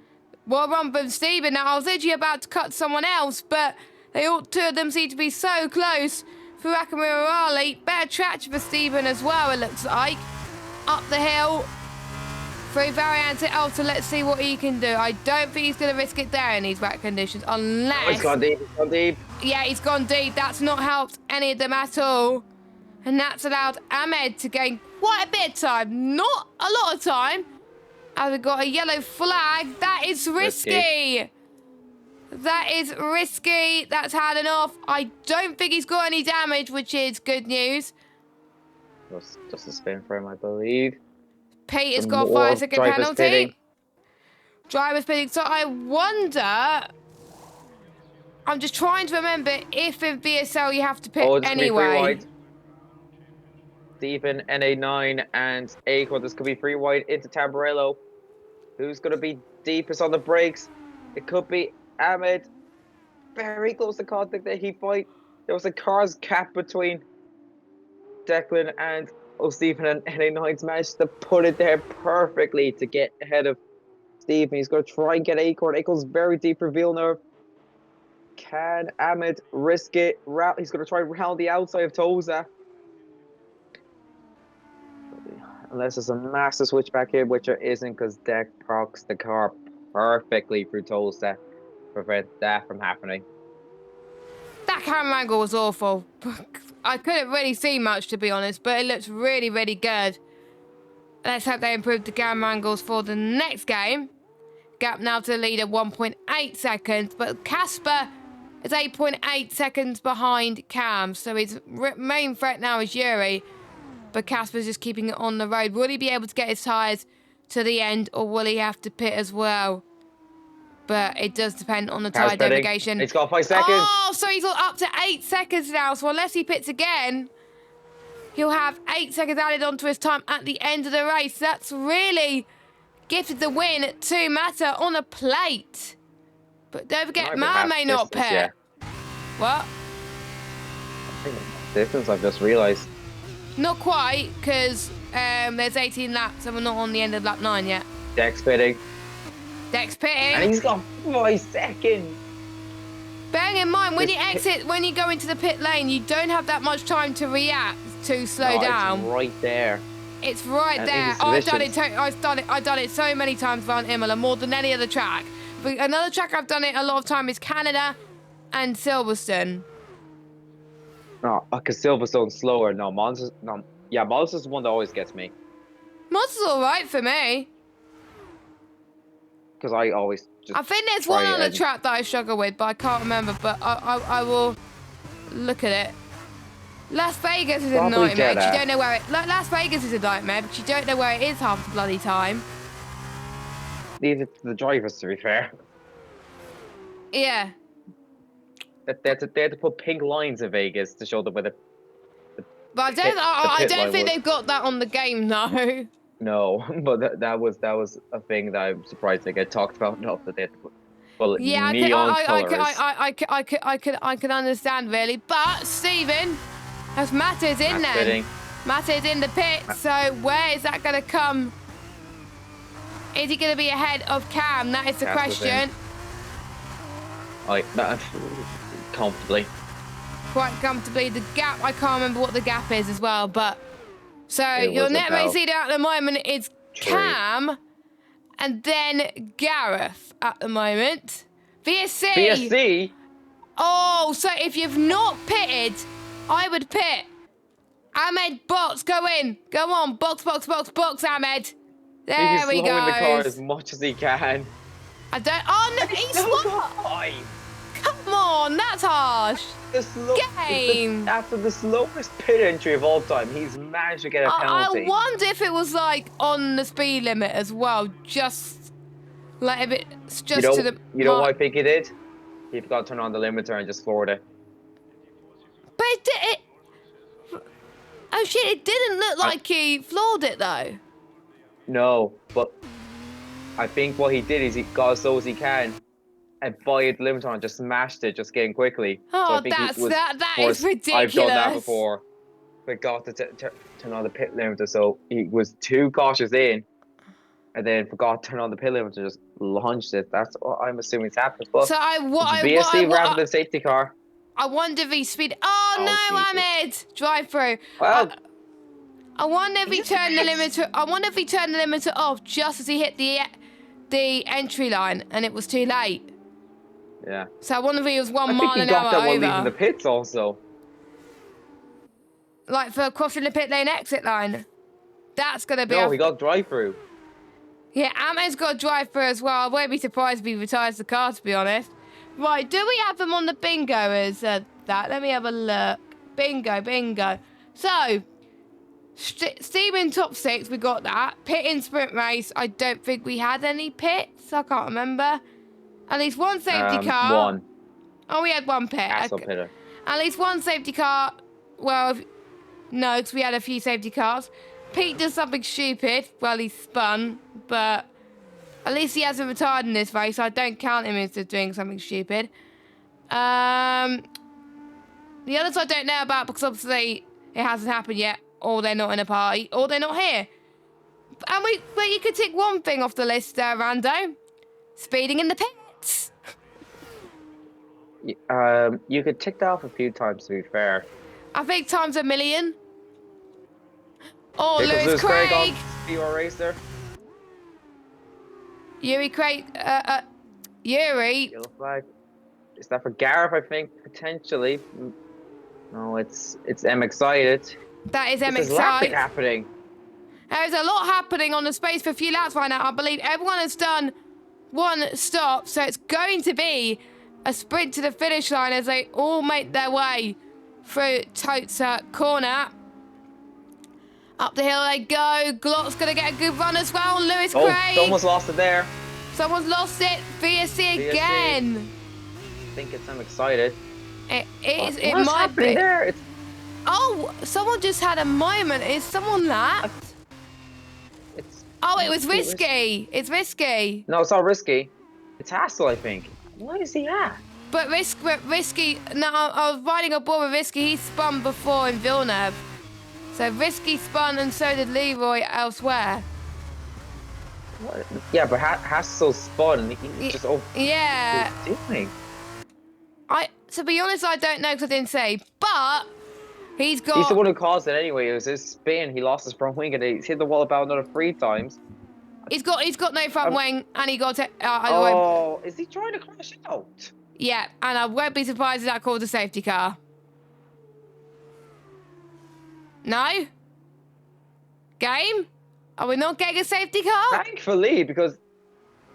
Well, run from Stephen. Now, I was literally about to cut someone else, but two of them seem to be so close. Fuaka Mirali, better traction for Stephen as well, it looks like. Up the hill. Through Variante Alta, let's see what he can do. I don't think he's going to risk it there in these wet conditions, unless... Oh, he's gone deep, he's gone deep. Yeah, he's gone deep. That's not helped any of them at all. And that's allowed Ahmed to gain quite a bit of time. Not a lot of time. As we've got a yellow flag. That is risky. That is risky. That's had enough. I don't think he's got any damage, which is good news. Just a spin for him, I believe. Pete has got a 5-second penalty. Driver's pitting. So I wonder... I'm just trying to remember if in VSL you have to pit anyway. Stephen, NA9 and Acorn. This could be free wide into Tamburello. Who's going to be deepest on the brakes? It could be Ahmed. Very close to contact that he fight. There was a car's gap between Declan and Stephen, and NA9's managed to put it there perfectly to get ahead of Stephen. He's going to try and get Acorn. Acorn's very deep for Villeneuve. Can Ahmed risk it? He's going to try and round the outside of Toza. Unless there's a massive switch back here, which there isn't, because Deck procs the car perfectly through Toza to prevent that from happening. That camera angle was awful. I couldn't really see much, to be honest, but it looks really, really good. Let's hope they improve the camera angles for the next game. Gap now to the leader, 1.8 seconds, but Casper is 8.8 seconds behind Cam, so his main threat now is Yuri, but Casper's just keeping it on the road. Will he be able to get his tyres to the end, or will he have to pit as well? But it does depend on the tyre degradation. It's got 5 seconds. Oh, so he's up to 8 seconds now. So unless he pits again, he'll have 8 seconds added onto his time at the end of the race. That's really gifted the win to Mata on a plate. But don't forget, Ma may not pit. Yeah. What? I think distance, I've just realised. Not quite, because there's 18 laps and we're not on the end of lap 9 yet. Deck's pitting. Deck's pitting. And he's got 5 seconds. Bearing in mind, when you go into the pit lane, you don't have that much time to react to slow down. It's right there. It's right there. Oh, I've done it so many times around Imola, more than any other track. But another track I've done it a lot of time is Canada and Silverstone. No, because Silverstone's slower. No, Monza's the one that always gets me. Monza's all right for me. Because I always just... I think there's one other track that I struggle with, but I can't remember. But I will look at it. Las Vegas is a nightmare. You don't know where it... Las Vegas is a nightmare, but you don't know where it is half the bloody time. Leave it to the drivers, to be fair. Yeah. They had to put pink lines in Vegas to show them where the But I don't think they've got that on the game, no. No, but that was a thing that I'm surprised they get talked about enough that they had to put. Well, yeah, I can understand really, but Stephen, as Matt is in there, Matt is in the pit. So where is that going to come? Is he going to be ahead of Cam? That is the question. Comfortably. Quite comfortably. The gap, I can't remember what the gap is as well, but. So your net race leader at the moment is Cam, and then Gareth at the moment. VSC. VSC? Oh, so if you've not pitted, I would pit. Ahmed, box, go in. Go on, box, Ahmed. There we go. He's slowing the car as much as he can. I don't... Oh, no, he's what? Come on, that's harsh. After the slowest pit entry of all time, he's managed to get a penalty. I wonder if it was like on the speed limit as well, just like a bit, just to the. You know what I think he did? He forgot to turn on the limiter and just floored it. But oh shit, it didn't look like he floored it though. No, but I think what he did is he got as low as he can and fired the limiter on and just smashed it, just getting quickly. Oh, so I think that is ridiculous. I've done that before. Forgot to turn on the pit limiter, so he was too cautious in, and then forgot to turn on the pit limiter and just launched it. That's what I'm assuming is happening. But so VSC rather than safety car. I wonder if he speed. Oh no, Jesus. Ahmed! Drive through. Well, I wonder if he turned the limiter. I wonder if he turned the limiter off just as he hit the entry line, and it was too late. Yeah. So I wonder if he was 1 mile an hour over. I think he got that while leaving the pits also. Like for crossing the pit lane exit line. That's gonna be. No, he got drive through. Yeah, Ahmed's got a drive through as well. I won't be surprised if he retires the car, to be honest. Right, do we have them on the bingo as that? Let me have a look. Bingo. So, Steven top 6, we got that. Pit in sprint race, I don't think we had any pits. I can't remember. At least one safety car. One. Oh, we had one pit. Pitter. At least one safety car. Well, no, because we had a few safety cars. Pete does something stupid. Well, he spun, but at least he hasn't retired in this race. So I don't count him as doing something stupid. The others I don't know about because obviously it hasn't happened yet, or they're not in a party, or they're not here. And but you could tick one thing off the list, Rando. Speeding in the pits. You could tick that off a few times, to be fair. I think times a million. Oh, Lewis Lewis Craig. on your race there. Yuri Craig. Yuri. Yellow flag. Is that for Gareth? I think potentially. No, it's M Excited. That is M There's Excited. happening. There's a lot happening on the space for a few laps right now. I believe everyone has done one stop, so it's going to be a sprint to the finish line as they all make their way through Totes corner. Up the hill they go. Glock's going to get a good run as well. Lewis Craig. Someone's lost it there. Someone's lost it. VSC again. I think it's I'm excited. It What's might happening be. there? Oh, someone just had a moment. Is someone lapped? Oh, it was risky. It's risky. No, it's not risky. It's Hassel, I think. What is he at? But risky. No, I was riding aboard with risky. He spun before in Villeneuve. So risky spun, and so did Leroy elsewhere. What? Yeah, but Hassel spun. He just yeah. What is he doing? To be honest, I don't know because I didn't say. But he's got. He's the one who caused it anyway. It was his spin. He lost his front wing, and he's hit the wall about another 3 times. He's got no front wing, and he got. Is he trying to crash out? Yeah, and I won't be surprised if that caused a safety car. No? Game? Are we not getting a safety car? Thankfully, because...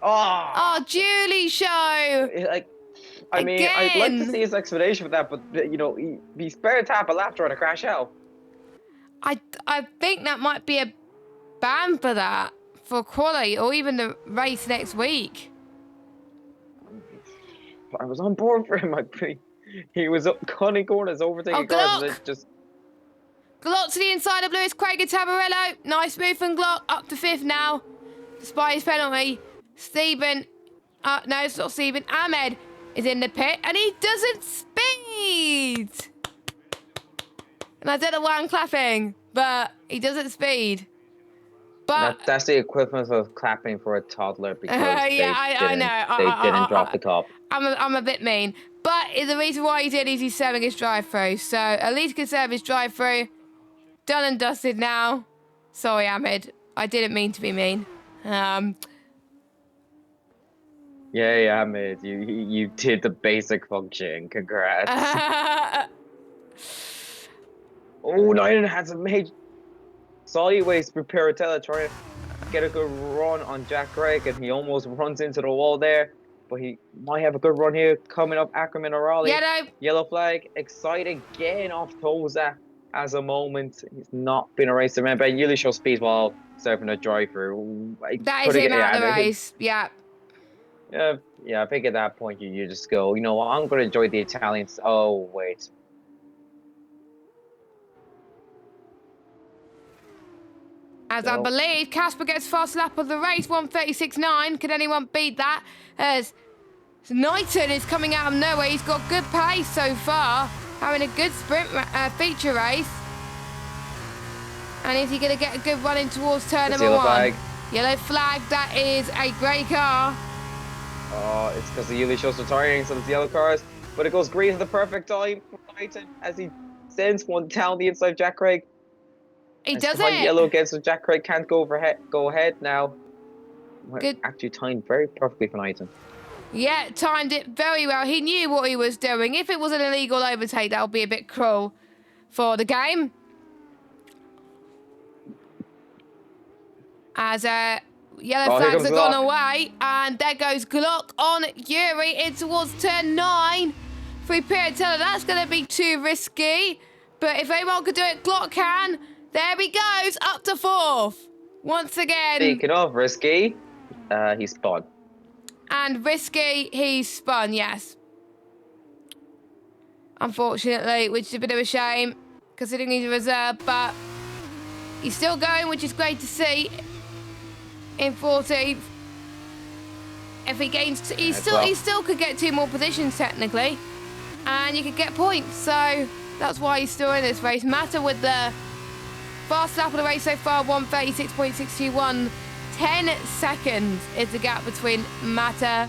Oh, Julie show! Like, I mean, I'd like to see his explanation for that, but, you know, he spared half a lap trying to crash out. I think that might be a ban for that, for quali, or even the race next week. I was on board for him. He was up cutting corners, overtaking cars. And just... Glock to the inside of Lewis Craig and Tabarello. Nice move from Glock. Up to 5th now, despite his penalty. Stephen. No, it's not Stephen. Ahmed is in the pit, and he doesn't speed. And I don't know why I'm clapping, but he doesn't speed. But that's the equivalent of clapping for a toddler because I know. They didn't drop the cup. I'm a bit mean. But the reason why he did is he's serving his drive-through. So at least he can serve his drive-through. Done and dusted now. Sorry, Ahmed. I didn't mean to be mean. Yeah, Ahmed. You did the basic function. Congrats. Nine has a major... Sideways Preparatella trying to get a good run on Jack Craig, and he almost runs into the wall there. But he might have a good run here coming up. Ackerman or Raleigh. Yellow flag. Excited again off Toza as a moment. He's not been a racer, man. But usually shows speed while serving a drive-through. That is him out of the race. Yeah. Yeah, I think at that point you just go, you know what, I'm going to enjoy the Italians. Oh, wait. As I believe Casper gets fast lap of the race, 1:36.9. Can anyone beat that? As Knighton is coming out of nowhere. He's got good pace so far, having a good sprint feature race. And is he going to get a good run in towards turn number yellow 1? Flag. Yellow flag, that is a grey car. Oh, it's because the Uli show's retiring, so it's yellow cars. But it goes green at the perfect time for Knighton as he sends one down the inside of Jack Craig. He does behind it. Yellow again, so Jack Craig can't go ahead now. Good. Actually timed very perfectly for Knighton. Yeah, timed it very well. He knew what he was doing. If it was an illegal overtake, that would be a bit cruel for the game. As yellow flags have gone away, and there goes Glock on Yuri in towards turn 9. Free Piratella, that's going to be too risky. But if anyone could do it, Glock can. There he goes, up to 4th. Once again. Speaking of risky, he spun. And risky, he spun, yes. Unfortunately, which is a bit of a shame, considering he's a reserve, but he's still going, which is great to see. In 14th. If he gains, he still could get 2 more positions technically, and you could get points. So that's why he's still in this race. Mata with the fast lap of the race so far, 1:36.621. 10 seconds is the gap between Mata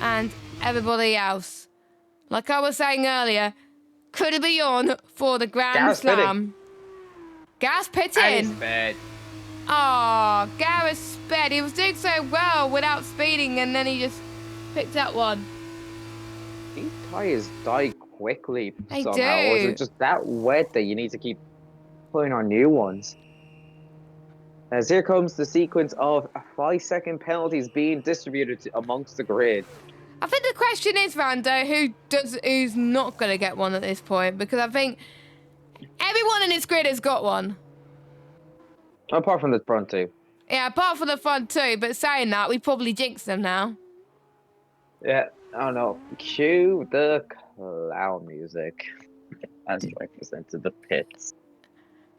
and everybody else. Like I was saying earlier, could it be on for the Grand Slam? Gas pitting. Oh, Gareth sped. He was doing so well without speeding, and then he just picked up one. These tyres die quickly they somehow. Do. Or is it just that wet that you need to keep putting on new ones? As here comes the sequence of 5-second penalties being distributed amongst the grid. I think the question is, Rando, who's not going to get one at this point? Because I think everyone in this grid has got one. Apart from the front two. Yeah, apart from the front two. But saying that, we probably jinxed them now. Yeah, I don't know. Cue the clown music as represented the pits.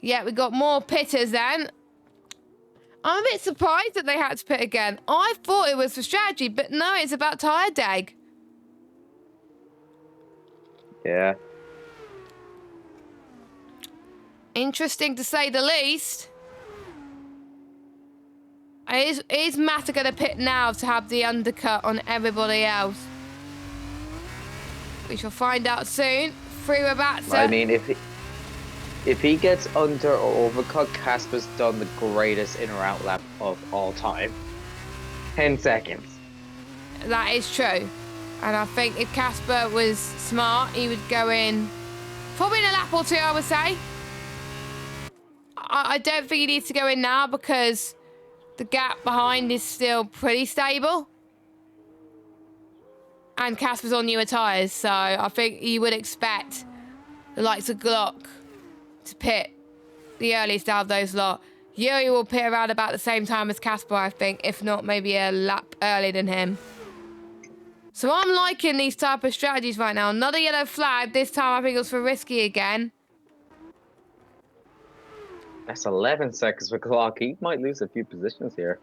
Yeah, we got more pitters then. I'm a bit surprised that they had to pit again. I thought it was for strategy, but no, it's about tyre deg. Yeah. Interesting to say the least. Is Mata going to pit now to have the undercut on everybody else? We shall find out soon. Free Rabatza. I mean, if he gets under or overcut, Casper's done the greatest in or out lap of all time. 10 seconds. That is true. And I think if Casper was smart, he would go in probably in a lap or 2, I would say. I don't think he needs to go in now because the gap behind is still pretty stable. And Casper's on newer tyres, so I think you would expect the likes of Glock to pit the earliest out of those lot. Yuri will pit around about the same time as Casper, I think, if not maybe a lap earlier than him. So I'm liking these type of strategies right now. Another yellow flag. This time I think it was for risky again. That's 11 seconds for Glock. He might lose a few positions here.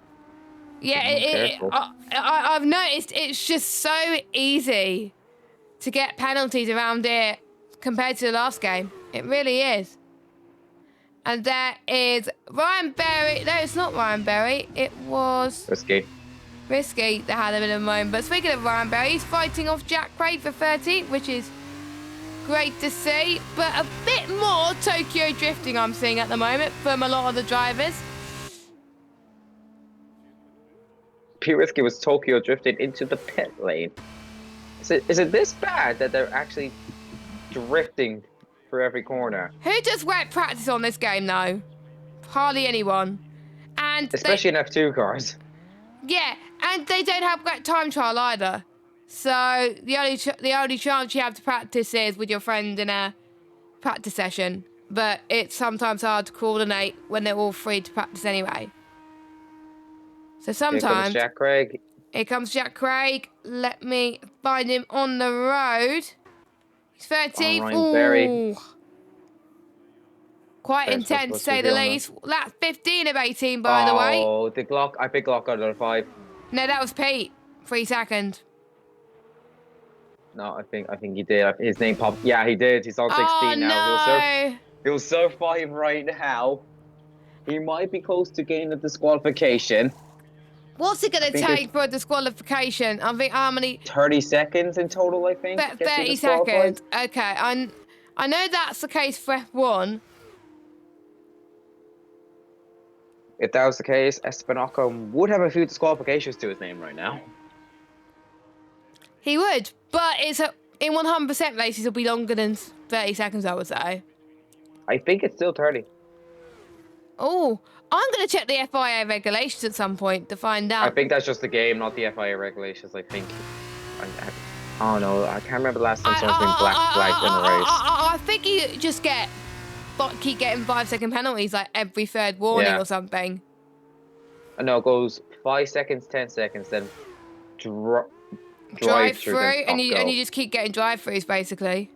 Yeah, I've noticed it's just so easy to get penalties around here compared to the last game. It really is. And there is Ryan Berry. No, it's not Ryan Berry. It was... Risky that had a bit of a moment. But speaking of Ryan Berry, he's fighting off Jack Craig for 30, which is great to see. But a bit more Tokyo drifting I'm seeing at the moment from a lot of the drivers. P. Risky was Tokyo drifted into the pit lane. Is it this bad that they're actually drifting for every corner? Who does wet practice on this game, though? Hardly anyone. And especially in F2 cars. Yeah, and they don't have great time trial either. So the only chance you have to practice is with your friend in a practice session. But it's sometimes hard to coordinate when they're all free to practice anyway. So sometimes... Here comes Jack Craig. Here comes Jack Craig. Let me find him on the road. He's 13th. Ooh. Quite intense, to say the least. That's 15 of 18, by the way. Oh, the Glock. I think Glock got another 5. No, that was Pete. 3 seconds. No, I think he did. His name popped. Yeah, he did. He's on 16 now. No. He'll serve 5 right now. He might be close to getting a disqualification. What's it going to take for a disqualification? I think how many? 30 seconds in total, I think. 30 seconds. Okay, I know that's the case for F1. If that was the case, Espinoca would have a few disqualifications to his name right now. He would, but in 100% races, it'll be longer than 30 seconds, I would say. I think it's still 30. Oh, I'm going to check the FIA regulations at some point to find out. I think that's just the game, not the FIA regulations, I think. Oh no, I can't remember the last time someone's been flagged in a race. I think you just keep getting 5-second penalties like every third warning or something. No, it goes 5 seconds, 10 seconds, then drive through, and you just keep getting drive-throughs basically.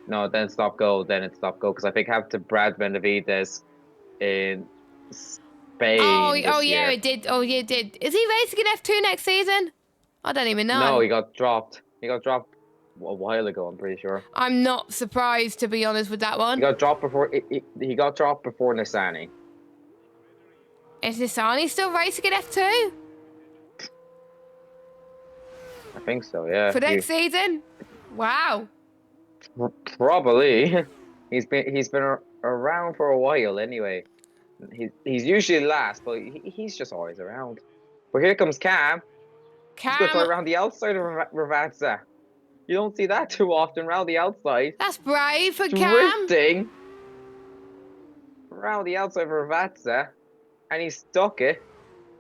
No, then stop go, then it's stop go, because I think I have to Brad Benavides in Spain. Oh yeah, it did. Oh yeah, it did. Is he racing in F2 next season? I don't even know. No, he got dropped. He got dropped a while ago, I'm pretty sure. I'm not surprised, to be honest, with that one. He got dropped before he got dropped before Nissani. Is Nissani still racing in F2? I think so, yeah. For next season? Wow. Probably. He's been around for a while anyway. He's usually last, but he's just always around. But here comes Cam. He's going to fly around the outside of Ravazza. You don't see that too often, around the outside. That's brave for Cam. Drifting around the outside of Ravazza, and he stuck it.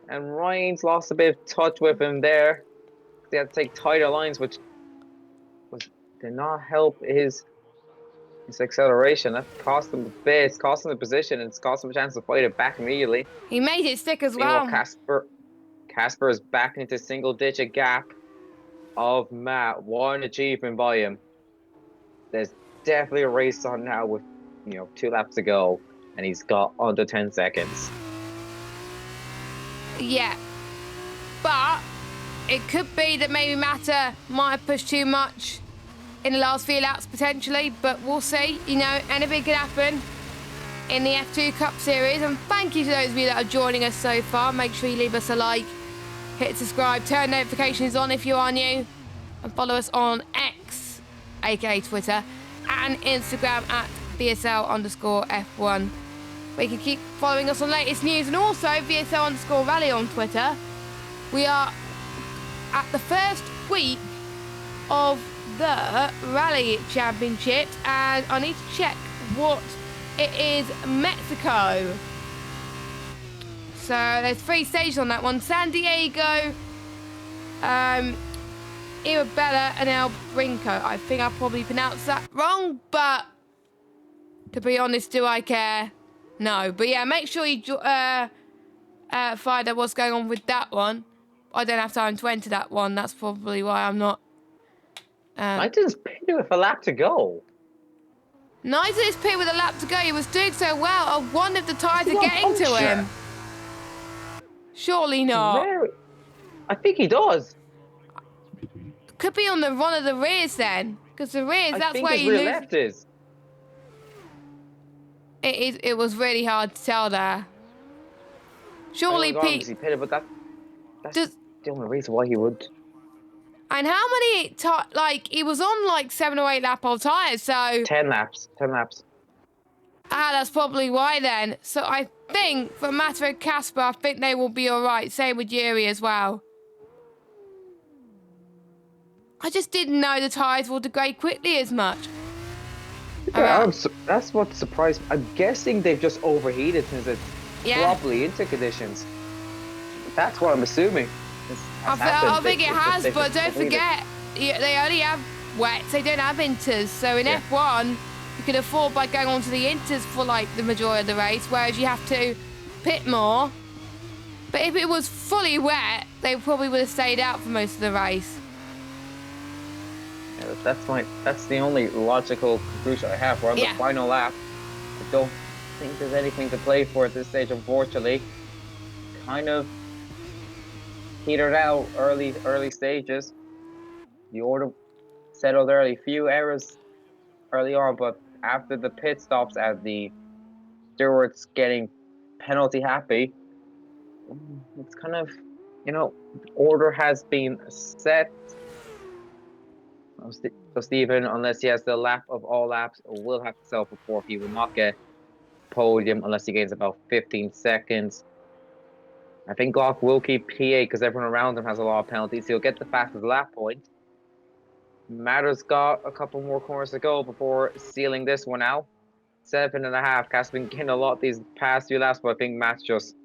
And Ryan's lost a bit of touch with him there. They had to take tighter lines, which did not help his acceleration. That cost him the bit. It's cost him the position, and it's cost him a chance to fight it back immediately. He made it stick as well. Casper is back into single-digit gap of Matt. One achievement by him. There's definitely a race on now with 2 laps to go, and he's got under 10 seconds. Yeah, but it could be that maybe Mata might have pushed too much in the last few laps potentially, but we'll see. Anything could happen in the F2 Cup Series. And thank you to those of you that are joining us so far. Make sure you leave us a like, hit subscribe, turn notifications on if you are new, and follow us on X, aka Twitter, and Instagram at VSL_F1. where you can keep following us on latest news, and also VSL_Rally on Twitter. We are at the first week of the Rally Championship, and I need to check what it is. Mexico. So there's 3 stages on that one: San Diego, Irabella, and El Brinco. I think I probably pronounced that wrong, but to be honest, do I care? No. But yeah, make sure you find out what's going on with that one. I don't have time to enter that one. That's probably why I'm not. I just pinned it with a lap to go. Neither is Pete with a lap to go. He was doing so well. I wonder if the tyres are getting to him. Surely not. I think he does. Could be on the run of the rears then, because the rears, that's where you lose. Left is. It was really hard to tell there. Surely Pete. He pitted, but that's the only reason why he would. And how many he was on 7 or 8 lap old tyres, so 10 laps. That's probably why then. So I think for Mata and Casper, I think they will be alright. Same with Yuri as well. I just didn't know the tyres will degrade quickly as much. Yeah, that's what surprised me. I'm guessing they've just overheated since it's probably into conditions. That's what I'm assuming. I think it has, but don't forget, they only have wets, they don't have inters. So in F1, you can afford by going on to the inters for the majority of the race, whereas you have to pit more But if it was fully wet, they probably would have stayed out for most of the race. Yeah, that's the only logical conclusion I have. We're on the final lap. I don't think there's anything to play for at this stage, unfortunately. Kind of petered out early stages. The order settled early. Few errors early on, but after the pit stops and the stewards getting penalty happy, it's kind of, order has been set. So Stephen, unless he has the lap of all laps, will have to settle for fourth. He will not get podium unless he gains about 15 seconds. I think Glock will keep P8 because everyone around him has a lot of penalties. He'll get the fastest lap point. Matter's got a couple more corners to go before sealing this one out. 7.5. Cass been getting a lot these past few laps, but I think Matt's just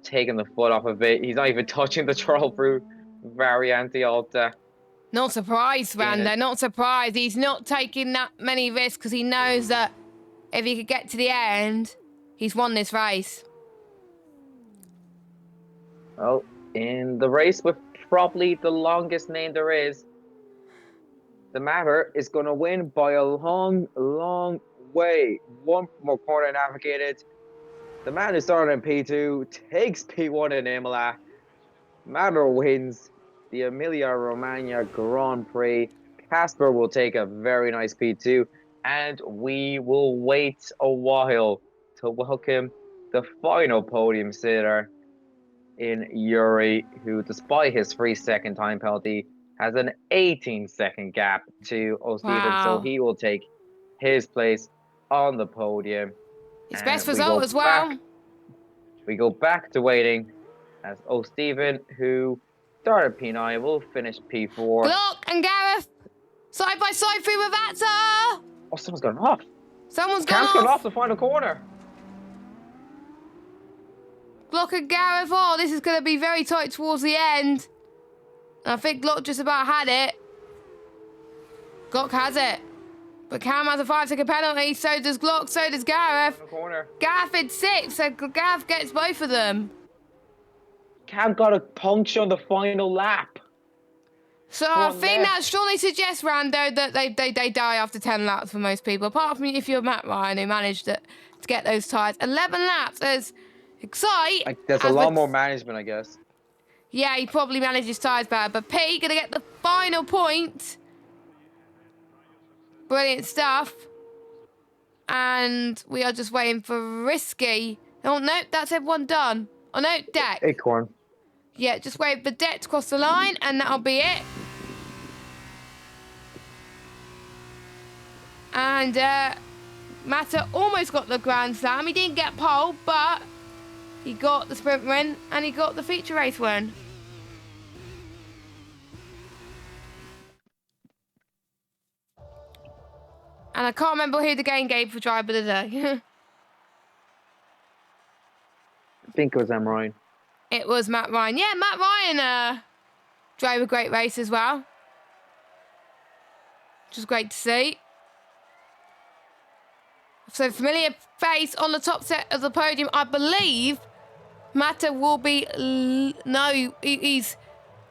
taking the foot off of it. He's not even touching the throttle through Variante Alta. Not surprised, Rando. Not surprised. He's not taking that many risks because he knows that if he could get to the end, he's won this race. Well, in the race with probably the longest name there is, the Matter is going to win by a long, long way. One more corner navigated. The man who started in P2 takes P1 in Imola. Matter wins the Emilia-Romagna Grand Prix. Casper will take a very nice P2, and we will wait a while to welcome the final podium sitter in Yuri, who, despite his 3-second time penalty, has an 18-second gap to O'Steven, so he will take his place on the podium. His best result as well. We go back to waiting as O'Steven, who started P9, will finish P4. Glock and Gareth, side by side through Ravazza. Oh, someone's gone off. Someone's gone off. Cam's gone off the final corner. Glock and Gareth, this is going to be very tight towards the end. I think Glock just about had it. Glock has it. But Cam has a 5-second penalty, so does Glock, so does Gareth. Gareth in 6, so Gareth gets both of them. Cam got a puncture on the final lap. So I think that strongly suggests, Rando, that they die after 10 laps for most people. Apart from if you're Matt Ryan, who managed to get those tyres. 11 laps is exciting. There's a lot more management, I guess. Yeah, he probably managed his tyres better. But P going to get the final point. Brilliant stuff. And we are just waiting for Risky. Oh, no, that's everyone done. Oh, no, Deck. Acorn. Yeah, just wait for Deck to cross the line, and that'll be it. And Matter almost got the Grand Slam. He didn't get pole, but he got the sprint win, and he got the feature race win. And I can't remember who the game gave for driver of the day. I think it was Ryan. It was Matt Ryan. Yeah, Matt Ryan drove a great race as well. Which was great to see. So familiar face on the top set of the podium. I believe Matter will be... No, he's...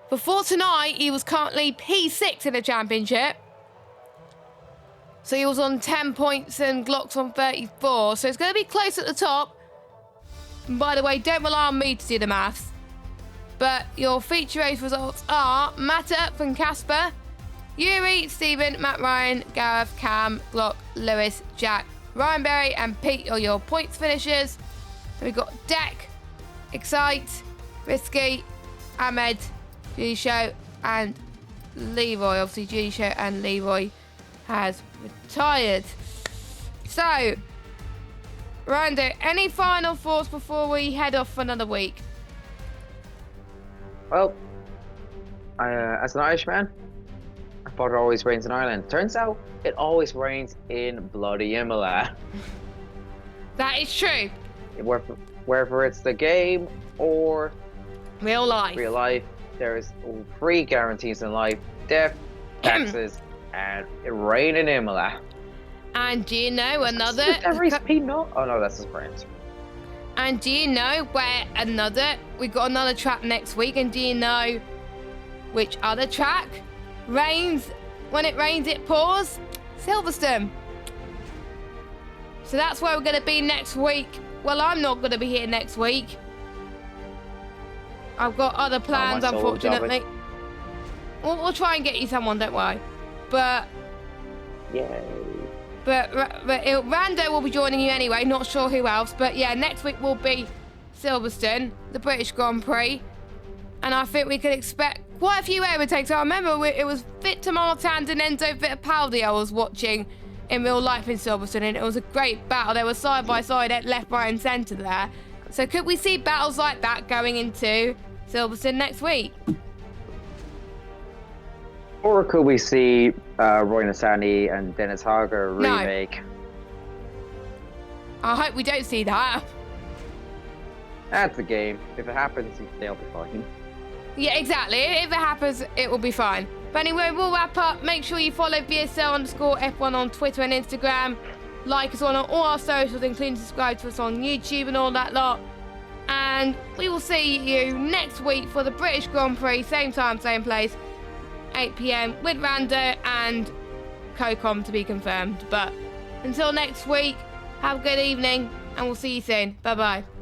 Before tonight, he was currently P6 in the championship. So he was on 10 points and Glock's on 34. So it's going to be close at the top. And by the way, don't rely on me to do the maths. But your feature race results are Matter from Casper, Yuri, Stephen, Matt Ryan, Gareth, Cam, Glock, Lewis, Jack, Ryan Berry and Pete are your points finishers. Then we've got Deck, Excite, Risky, Ahmed, Judy Show and Leroy. Obviously Judy Show and Leroy has retired. So, Rando, any final thoughts before we head off for another week? Well, as an Irishman, I thought it always rains in Ireland. Turns out it always rains in bloody Imola. That is true. Wherever it's the game or real life, there is 3 guarantees in life: death, taxes, and rain in Imola. And do you know another... Every peanut? Oh no, that's his friend. And do you know we've got another track next week, and do you know which other track rains? When it rains, it pours? Silverstone. So that's where we're going to be next week. Well, I'm not going to be here next week. I've got other plans, unfortunately. We'll try and get you someone, don't worry. But... Yay. But Rando will be joining you anyway, not sure who else. But yeah, next week will be Silverstone, the British Grand Prix. And I think we could expect quite a few overtakes. I remember it was Victor Martand and Enzo Fittipaldi I was watching in real life in Silverstone. And it was a great battle. They were side by side at left, right and centre there. So could we see battles like that going into Silverstone next week? Or could we see Roy Nassani and Dennis Hager remake? I hope we don't see that. That's the game. If it happens, they'll be fine. Yeah, exactly. If it happens, it will be fine. But anyway, we'll wrap up. Make sure you follow VSL_F1 on Twitter and Instagram. Like us on all our socials, including subscribe to us on YouTube and all that lot. And we will see you next week for the British Grand Prix. Same time, same place. 8 PM with Rando and CoCom to be confirmed. But until next week, have a good evening and we'll see you soon. Bye bye.